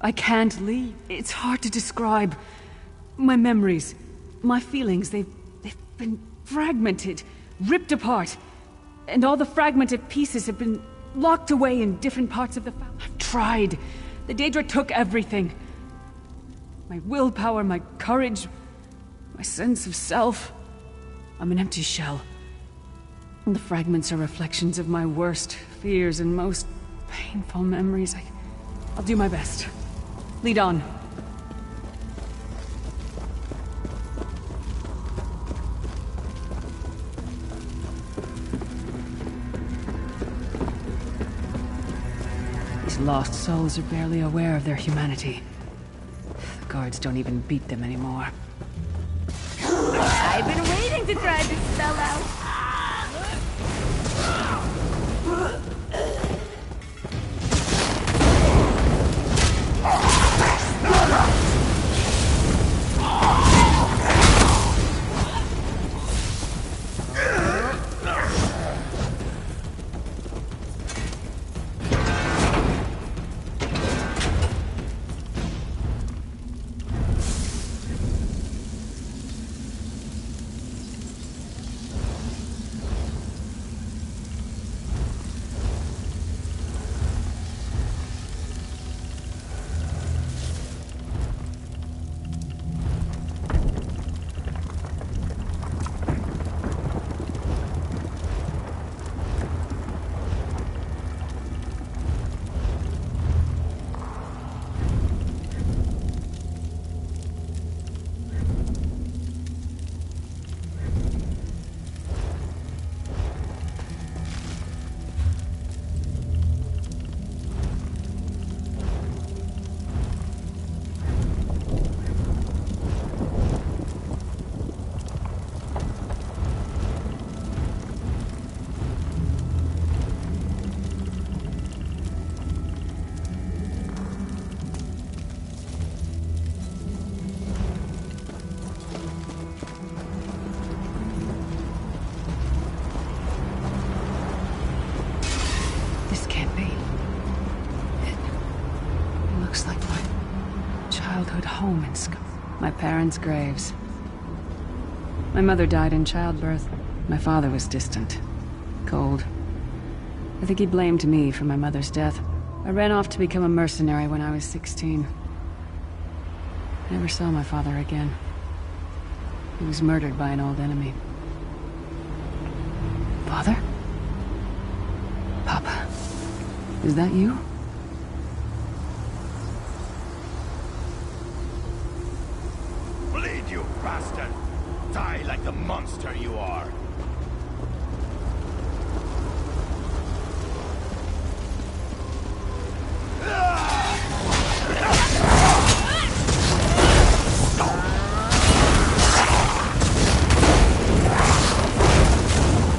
I can't leave. It's hard to describe. My memories, my feelings, they've been fragmented, ripped apart. And all the fragmented pieces have been locked away in different parts of the family. I've tried. The Daedra took everything. My willpower, my courage, my sense of self. I'm an empty shell. And the fragments are reflections of my worst fears and most painful memories. I'll do my best. Lead on. These lost souls are barely aware of their humanity. The guards don't even beat them anymore. I've been waiting to try this spell out. Home in my parents' graves. My mother died in childbirth. My father was distant, cold. I think he blamed me for my mother's death. I ran off to become a mercenary when I was 16. I never saw my father again. He was murdered by an old enemy. Father? Papa? Is that you? You bastard! Die like the monster you are!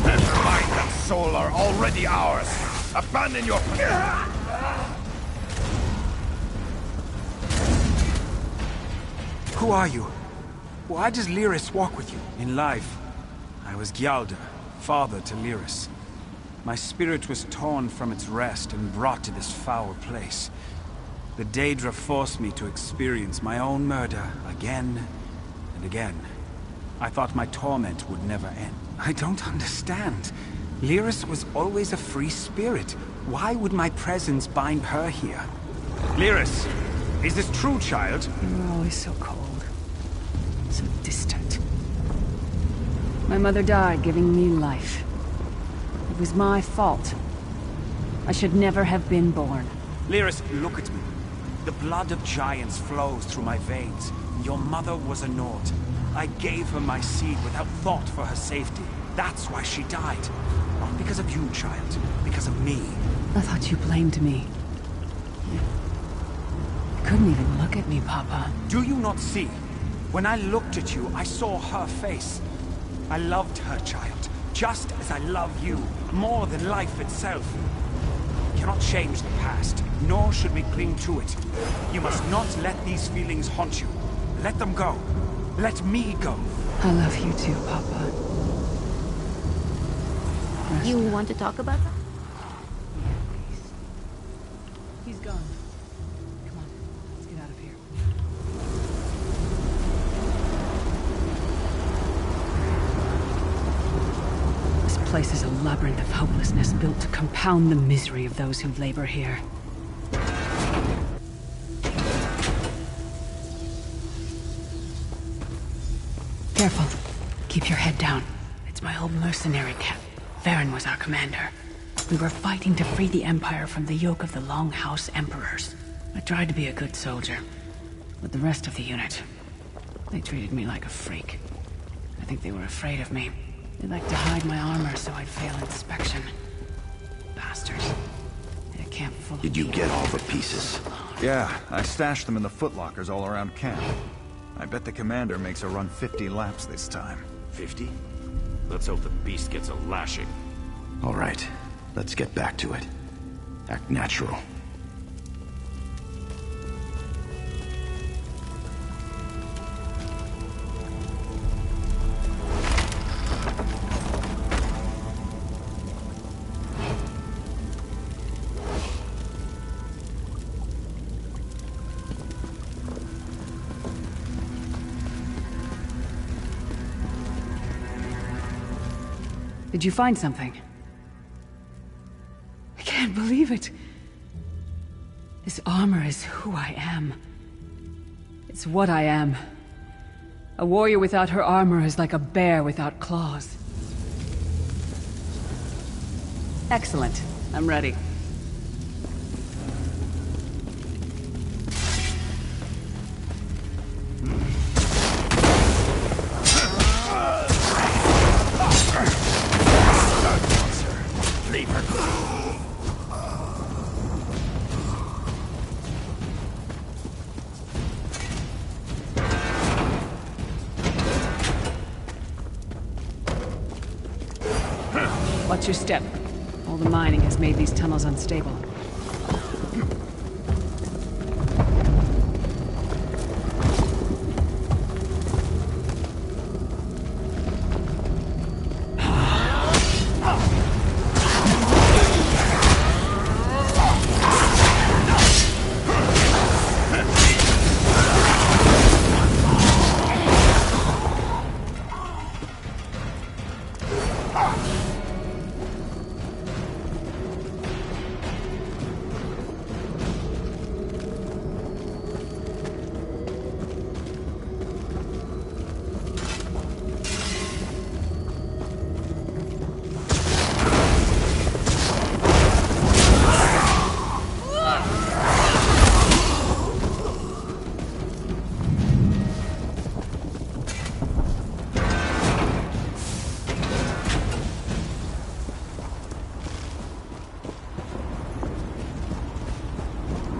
And mind and soul are already ours! Abandon your... Who are you? Why does Lyris walk with you? In life, I was Gyalda, father to Lyris. My spirit was torn from its rest and brought to this foul place. The Daedra forced me to experience my own murder again and again. I thought my torment would never end. I don't understand. Lyris was always a free spirit. Why would my presence bind her here? Lyris, is this true, child? You were always so cold. So distant. My mother died giving me life. It was my fault. I should never have been born. Lyris, look at me. The blood of giants flows through my veins. Your mother was a Nord. I gave her my seed without thought for her safety. That's why she died. Not because of you, child. Because of me. I thought you blamed me. You couldn't even look at me, Papa. Do you not see? When I looked at you, I saw her face. I loved her, child. Just as I love you. More than life itself. You cannot change the past, nor should we cling to it. You must not let these feelings haunt you. Let them go. Let me go. I love you too, Papa. You want to talk about that? He's gone. Come on, let's get out of here. This place is a labyrinth of hopelessness built to compound the misery of those who labor here. Careful. Keep your head down. It's my old mercenary camp. Varen was our commander. We were fighting to free the Empire from the yoke of the Longhouse Emperors. I tried to be a good soldier. But the rest of the unit, they treated me like a freak. I think they were afraid of me. They liked to hide my armor so I'd fail inspection. Bastards. In a camp full of Did you people. get all the pieces? Yeah, I stashed them in the footlockers all around camp. I bet the commander makes her run 50 laps this time. 50? Let's hope the beast gets a lashing. All right, let's get back to it. Act natural. Did you find something? I can't believe it. This armor is who I am. It's what I am. A warrior without her armor is like a bear without claws. Excellent. I'm ready. Watch your step. All the mining has made these tunnels unstable.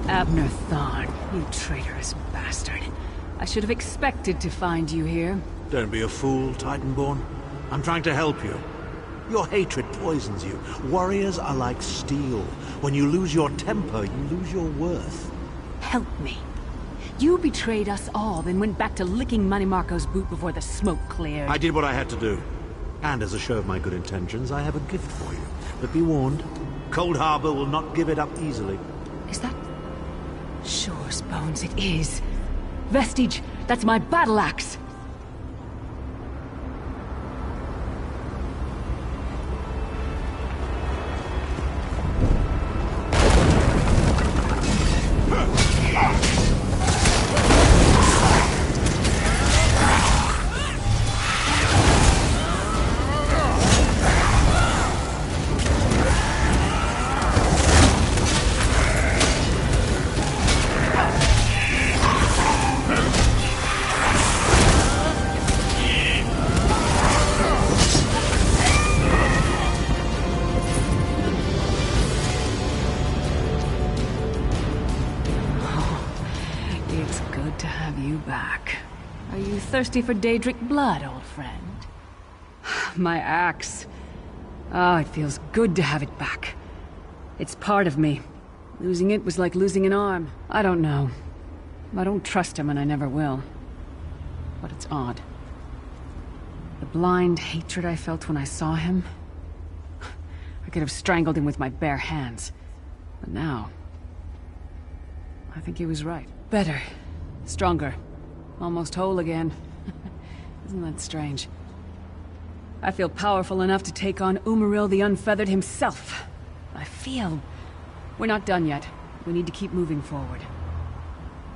Abner Thorn, you traitorous bastard. I should have expected to find you here. Don't be a fool, Titanborn. I'm trying to help you. Your hatred poisons you. Warriors are like steel. When you lose your temper, you lose your worth. Help me. You betrayed us all, then went back to licking Manny Marco's boot before the smoke cleared. I did what I had to do. And as a show of my good intentions, I have a gift for you. But be warned, Cold Harbor will not give it up easily. Is that... Sure, Bones, it is. Vestige, that's my battle axe! thirsty for Daedric blood, old friend? My axe. Oh, it feels good to have it back. It's part of me. Losing it was like losing an arm. I don't know. I don't trust him and I never will. But it's odd. The blind hatred I felt when I saw him... I could have strangled him with my bare hands. But now... I think he was right. Better. Stronger. Almost whole again. Isn't that strange? I feel powerful enough to take on Umaril the Unfeathered himself. I feel... We're not done yet. We need to keep moving forward.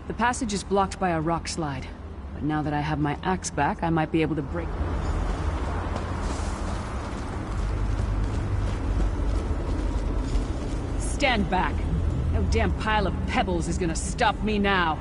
The passage is blocked by a rock slide. But now that I have my axe back, I might be able to break... Stand back! No damn pile of pebbles is gonna stop me now!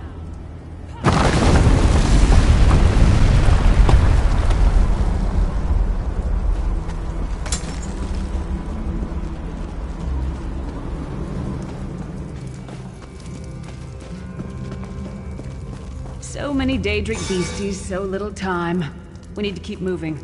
So many Daedric beasties, so little time. We need to keep moving.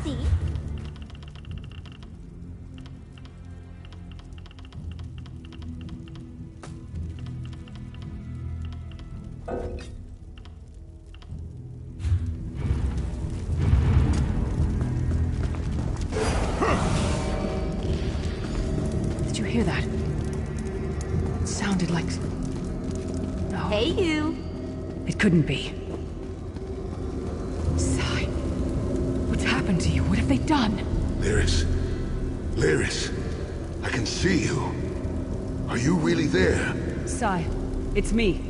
See? Did you hear that? It sounded like... No. Hey, you. It couldn't be. Sai. What's happened to you? What have they done? Lyris. Lyris. I can see you. Are you really there? Sai, it's me.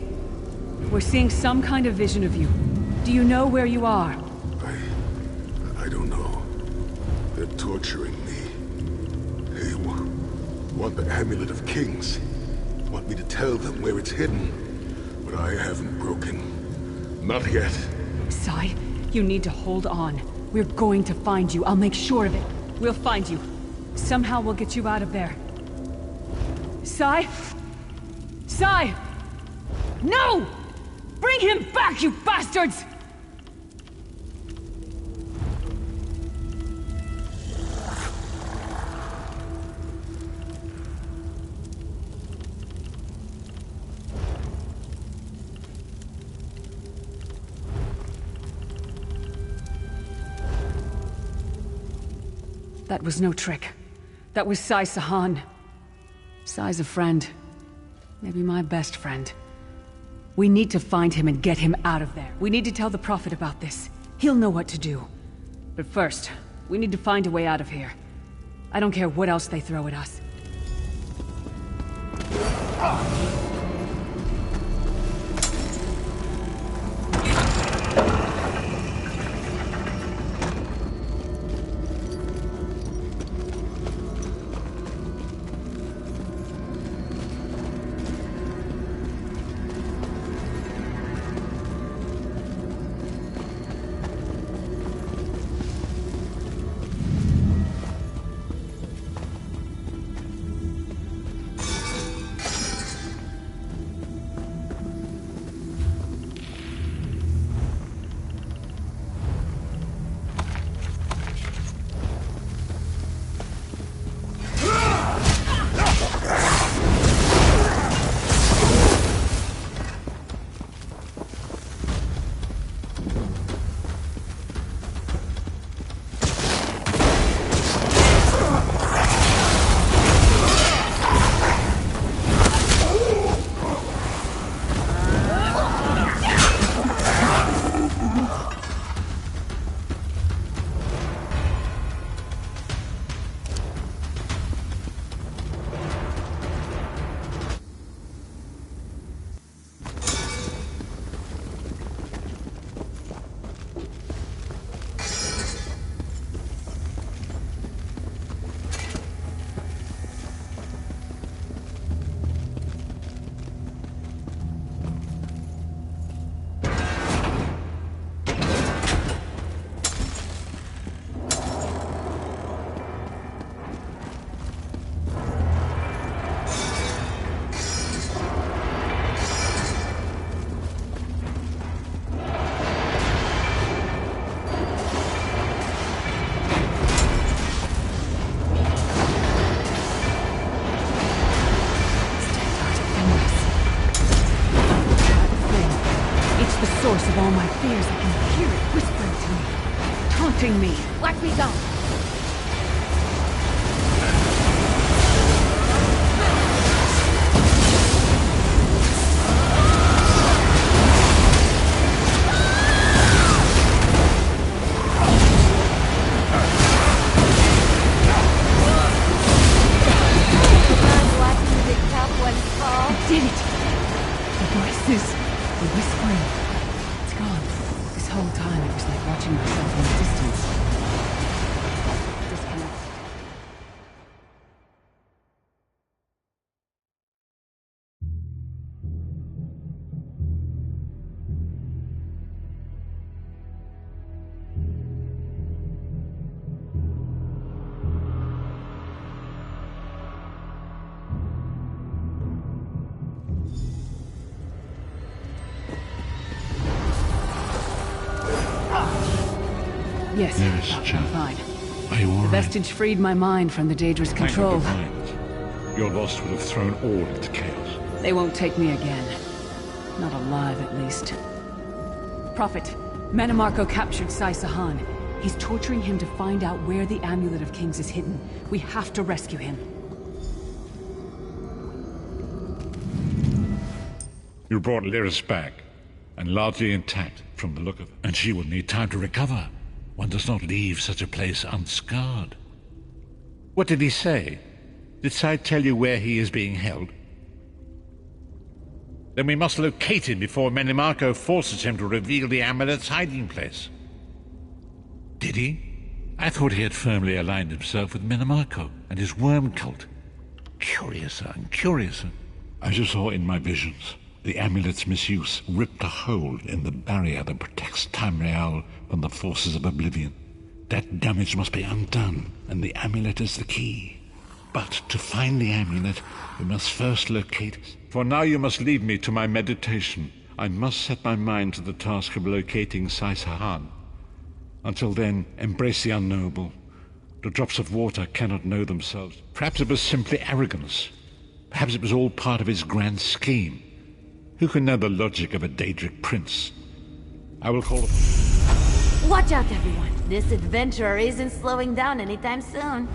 We're seeing some kind of vision of you. Do you know where you are? I don't know. They're torturing me. They want the Amulet of Kings. Want me to tell them where it's hidden. But I haven't broken. Not yet. Sai, you need to hold on. We're going to find you. I'll make sure of it. We'll find you. Somehow we'll get you out of there. Sai? Sai! No! Bring him back, you bastards! That was no trick. That was Sai Sahan. Sai's a friend. Maybe my best friend. We need to find him and get him out of there. We need to tell the Prophet about this. He'll know what to do. But first, We need to find a way out of here. I don't care what else they throw at us. Source of all my fears, I can hear it whispering to me, taunting me. Let me go! I did it! The voices, the whispering. It's gone. This whole time it was like watching myself in the distance. Disconnect. Yes, I'm fine. Are you all The right? vestige freed my mind from the Daedra's control. Your loss would have thrown all into chaos. They won't take me again. Not alive, at least. Prophet, Manamarco captured Sai Sahan. He's torturing him to find out where the Amulet of Kings is hidden. We have to rescue him. You brought Lyris back, and largely intact from the look of her. And she will need time to recover. One does not leave such a place unscarred. What did he say? Did Sai tell you where he is being held? Then we must locate him before Menimarco forces him to reveal the amulet's hiding place. Did he? I thought he had firmly aligned himself with Menimarco and his worm cult. Curiouser and curiouser. As you saw in my visions, the amulet's misuse ripped a hole in the barrier that protects Tamriel from the forces of oblivion. That damage must be undone, and the amulet is the key. But to find the amulet, we must first locate... For now you must leave me to my meditation. I must set my mind to the task of locating Sai Sahan. Until then, embrace the unknowable. The drops of water cannot know themselves. Perhaps it was simply arrogance. Perhaps it was all part of his grand scheme. Who can know the logic of a Daedric prince? I will call... Watch out, everyone. This adventurer isn't slowing down anytime soon.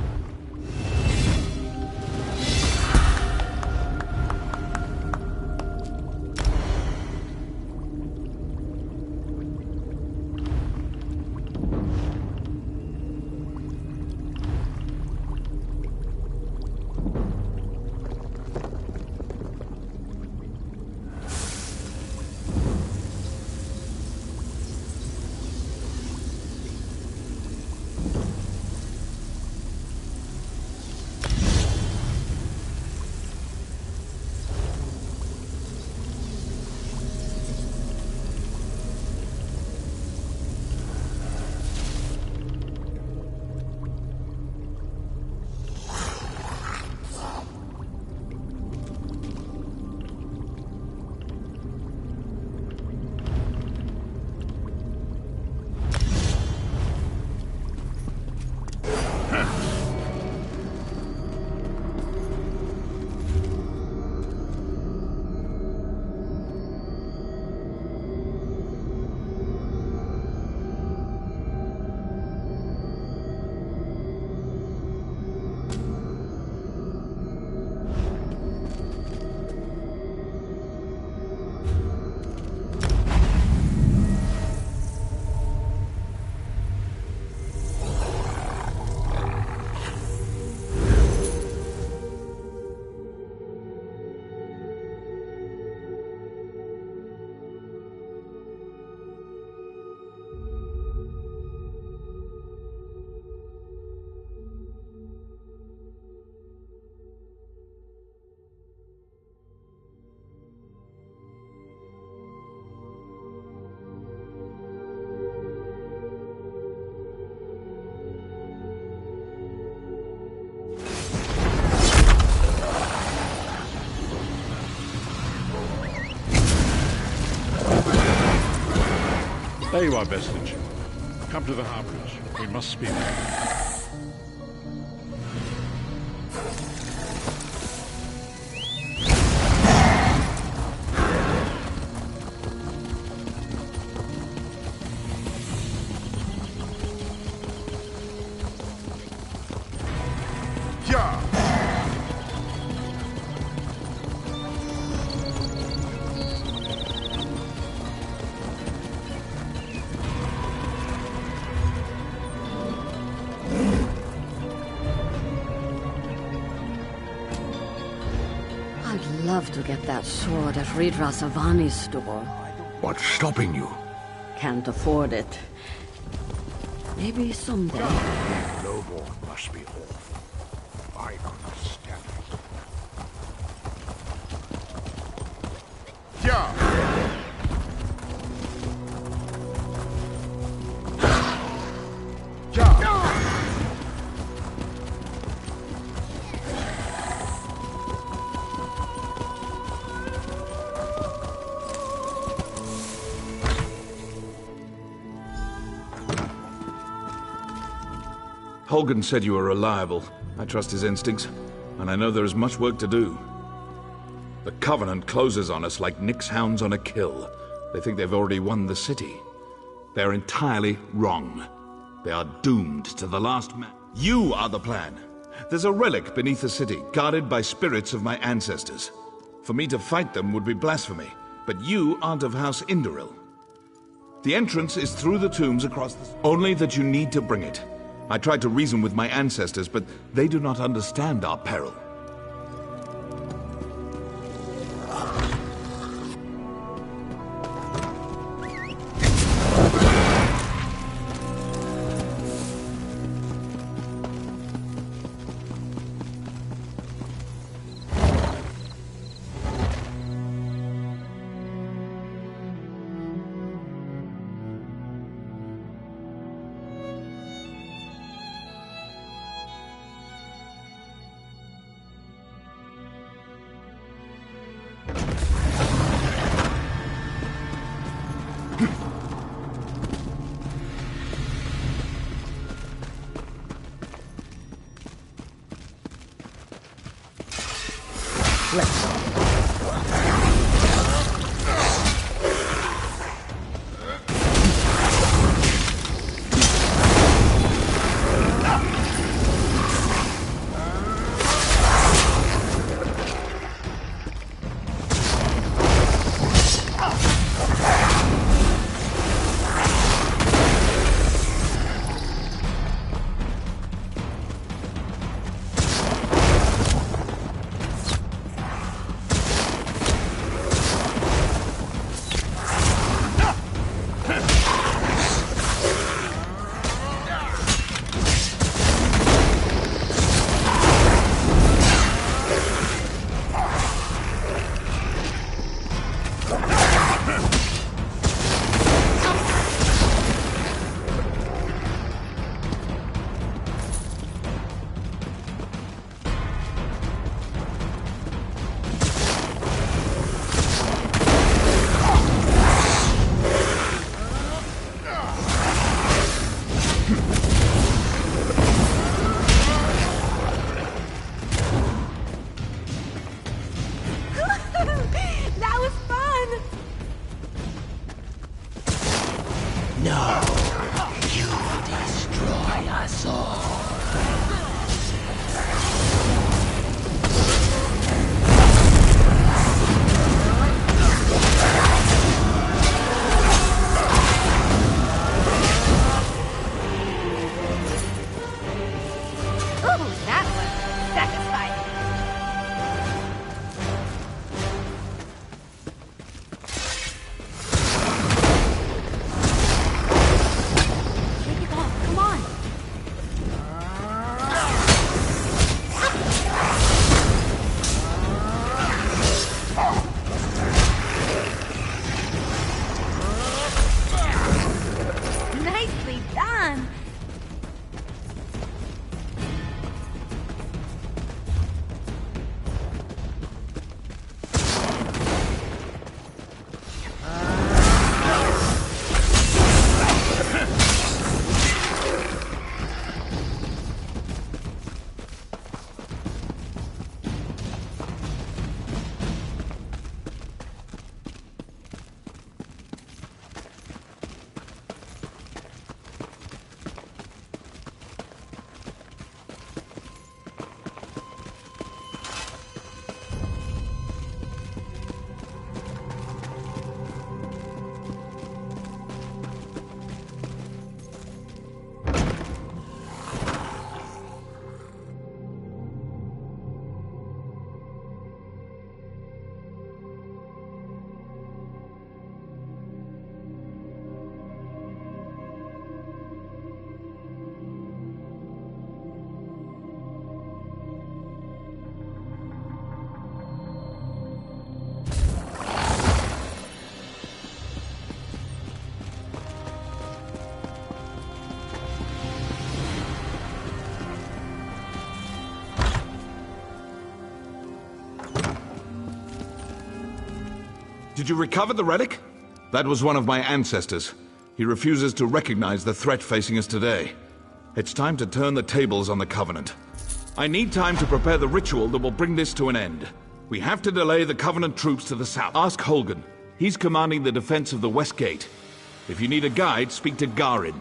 There you are, Vestige. Come to the harbourage. We must speak. I'd love to get that sword at Ridra Savani's store. What's stopping you? Can't afford it. Maybe someday. No more must be off. I understand it. Yeah. Holgen said you were reliable. I trust his instincts, and I know there is much work to do. The Covenant closes on us like Nick's hounds on a kill. They think they've already won the city. They're entirely wrong. They are doomed to the last man. You are the plan. There's a relic beneath the city, guarded by spirits of my ancestors. For me to fight them would be blasphemy, but you aren't of House Indoril. The entrance is through the tombs across the... Only that you need to bring it. I tried to reason with my ancestors, but they do not understand our peril. Did you recover the relic? That was one of my ancestors. He refuses to recognize the threat facing us today. It's time to turn the tables on the Covenant. I need time to prepare the ritual that will bring this to an end. We have to delay the Covenant troops to the south. Ask Holgan. He's commanding the defense of the West Gate. If you need a guide, speak to Garin.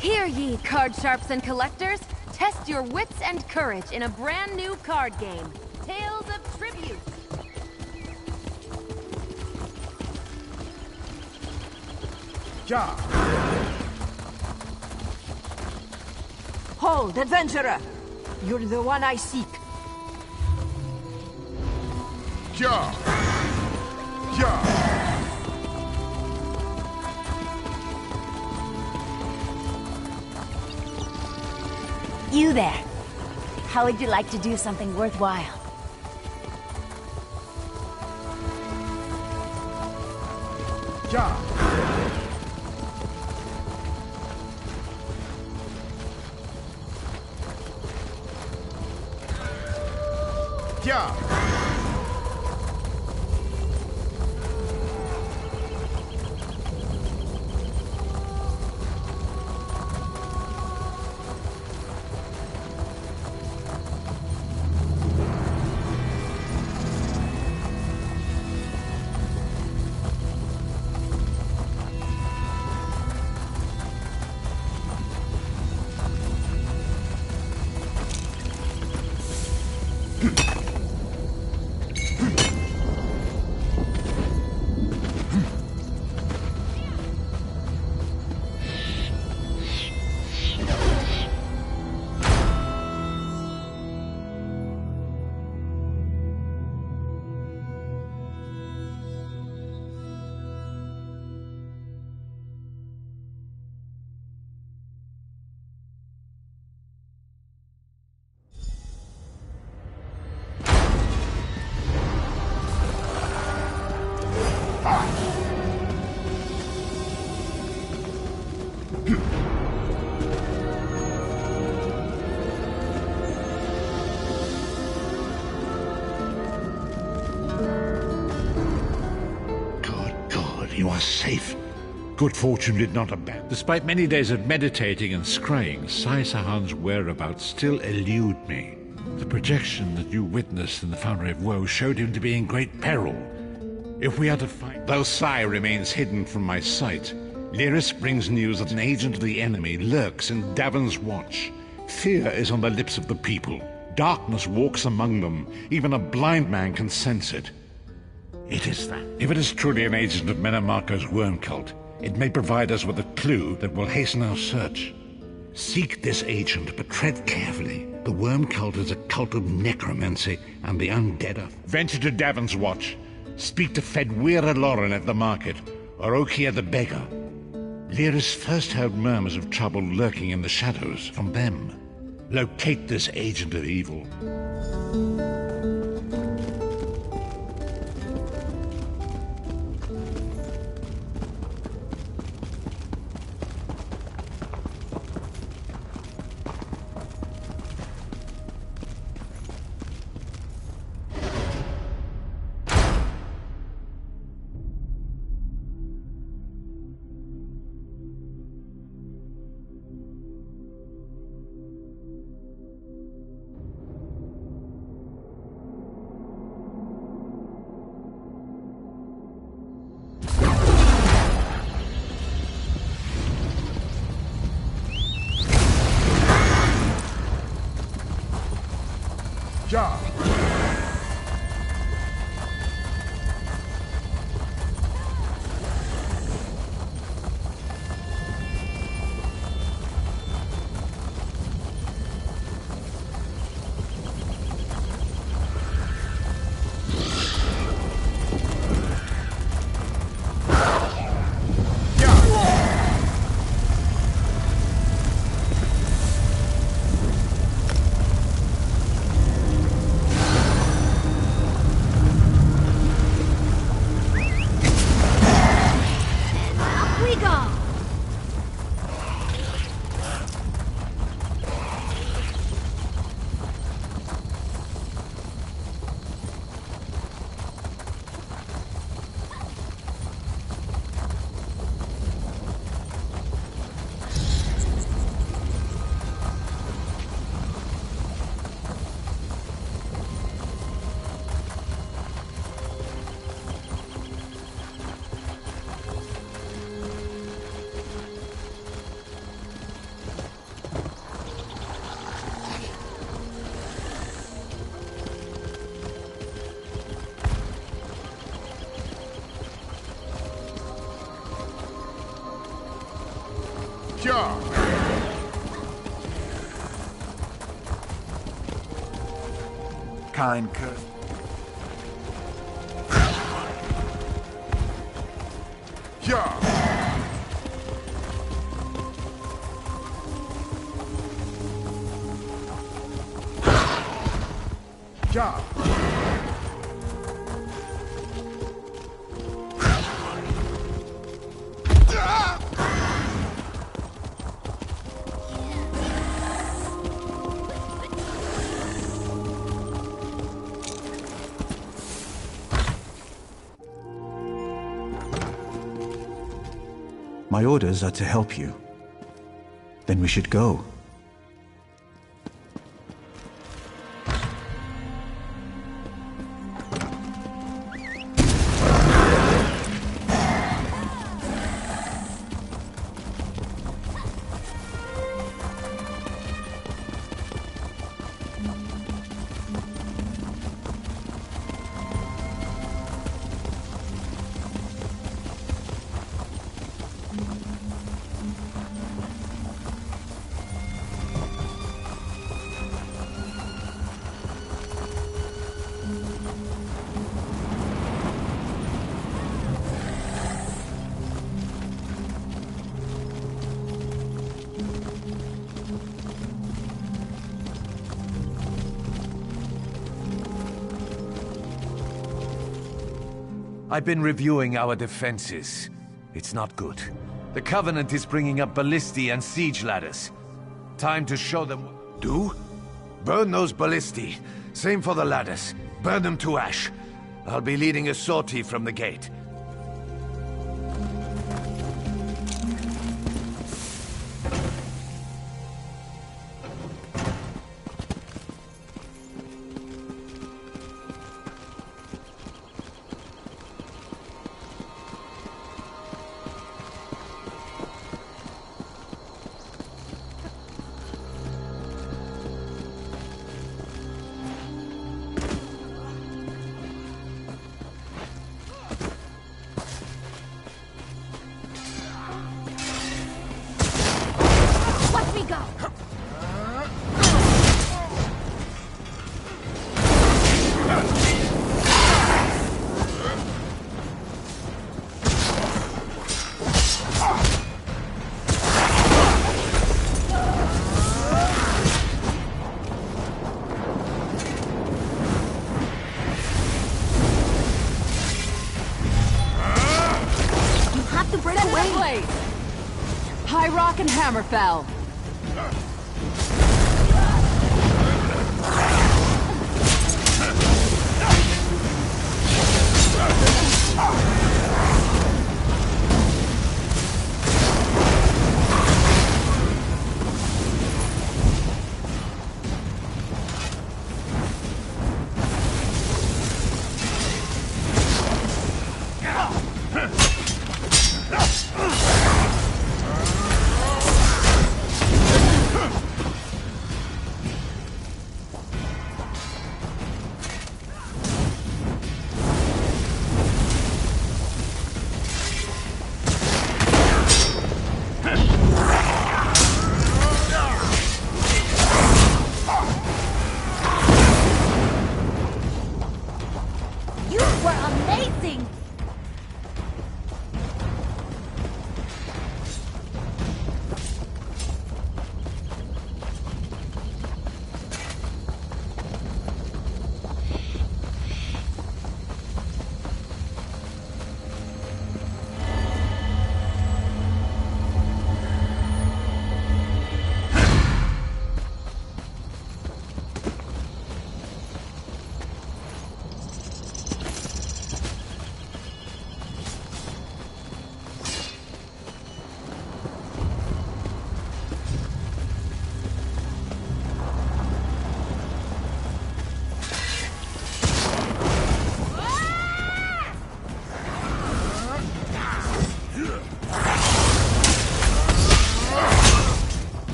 Hear ye, card sharps and collectors! Test your wits and courage in a brand new card game, Tales of Tribute! Ja! Hold, adventurer! You're the one I seek. Ja! Ja! You there! How would you like to do something worthwhile? Ja! Ja! You are safe. Good fortune did not abandon. Despite many days of meditating and scrying, Sai Sahan's whereabouts still elude me. The projection that you witnessed in the Foundry of Woe showed him to be in great peril. If we are to fight... Though Sai remains hidden from my sight, Lyris brings news that an agent of the enemy lurks in Davon's Watch. Fear is on the lips of the people. Darkness walks among them. Even a blind man can sense it. It is that. If it is truly an agent of Menamarco's worm cult, it may provide us with a clue that will hasten our search. Seek this agent, but tread carefully. The worm cult is a cult of necromancy, and the undead are... Venture to Davon's Watch. Speak to Fedwira Lauren at the market, or Okia the beggar. Lyris first heard murmurs of trouble lurking in the shadows from them. Locate this agent of evil. Ja! Ja! Kind curse. Ja! Ja! My orders are to help you. Then we should go. I've been reviewing our defenses. It's not good. The Covenant is bringing up ballistae and siege ladders. Time to show them what to do? Burn those ballistae. Same for the ladders. Burn them to ash. I'll be leading a sortie from the gate. Watch me go! You have to break away! High Rock and Hammerfell.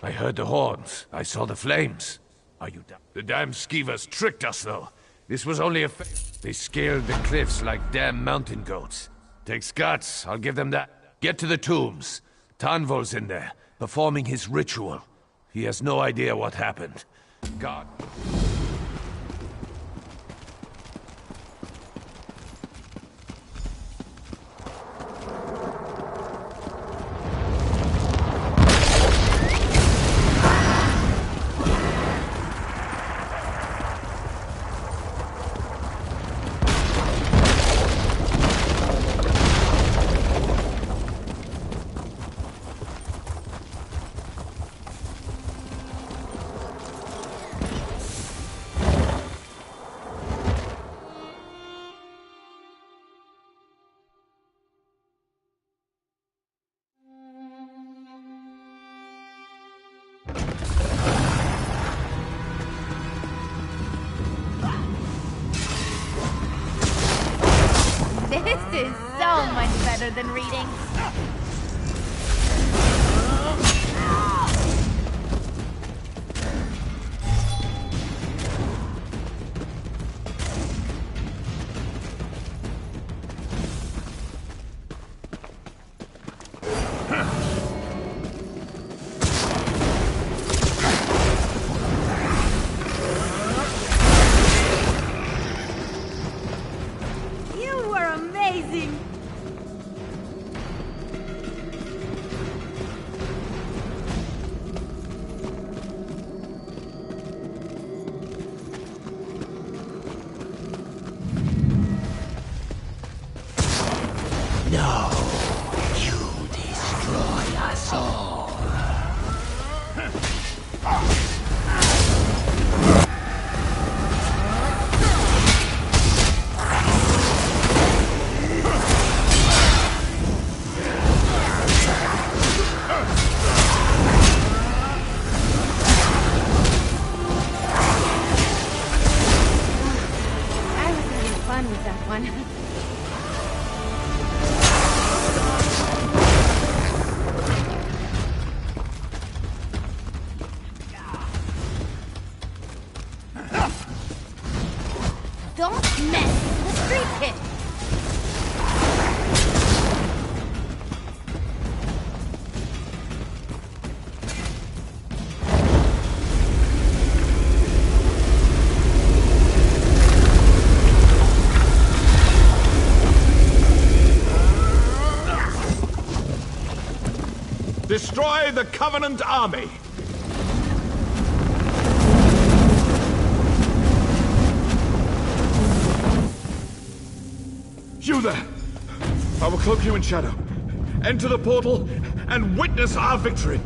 I heard the horns. I saw the flames. Are you down? The damn skeevers tricked us, though. This was only a They scaled the cliffs like damn mountain goats. Takes guts, I'll give them that. Get to the tombs. Tanvol's in there, performing his ritual. He has no idea what happened. God... This is so much better than reading. You were amazing! No, you destroy us all. I was having fun with that one. Don't mess with the street kid! Destroy the Covenant army! You there! I will cloak you in shadow. Enter the portal and witness our victory!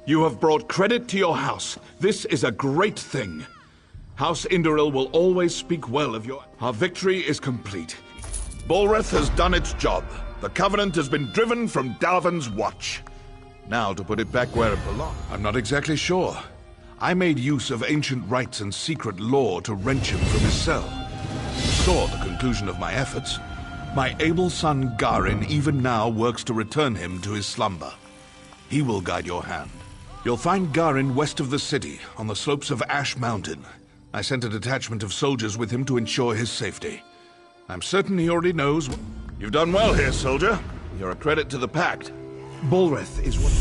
You have brought credit to your house. This is a great thing. House Indoril will always speak well of your... Our victory is complete. Bolreth has done its job. The Covenant has been driven from Dalvin's Watch. Now to put it back where it belongs. I'm not exactly sure. I made use of ancient rites and secret lore to wrench him from his cell. You saw the conclusion of my efforts. My able son Garin even now works to return him to his slumber. He will guide your hand. You'll find Garin west of the city, on the slopes of Ash Mountain. I sent a detachment of soldiers with him to ensure his safety. I'm certain he already knows... You've done well here, soldier. You're a credit to the Pact. Bolreth is what...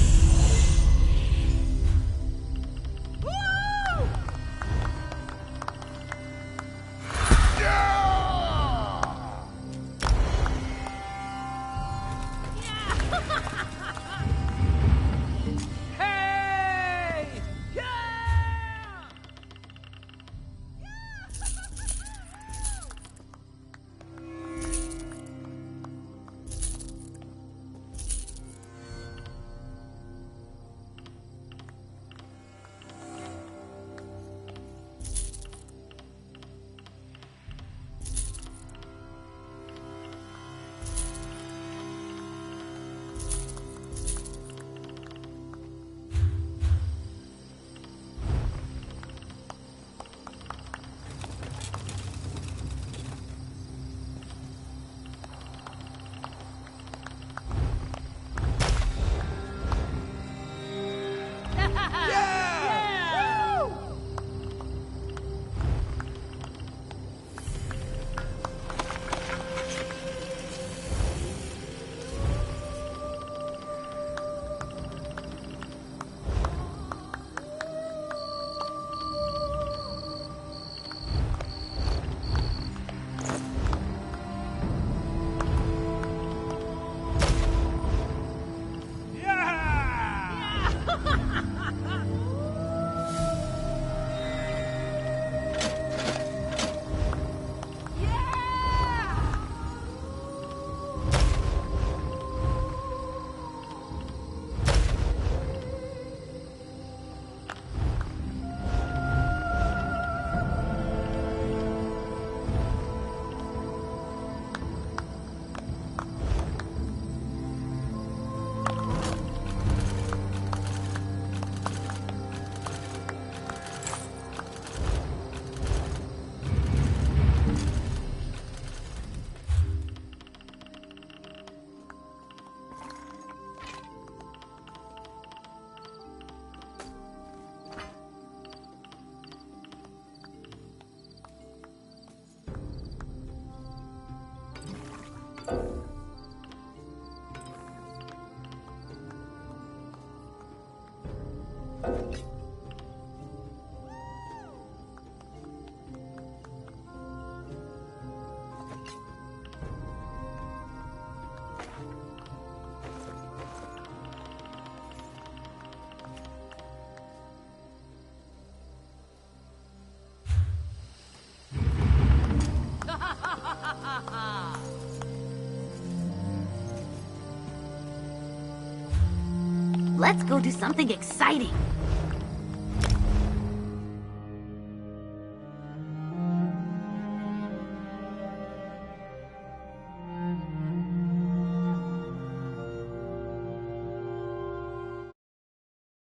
Let's go do something exciting.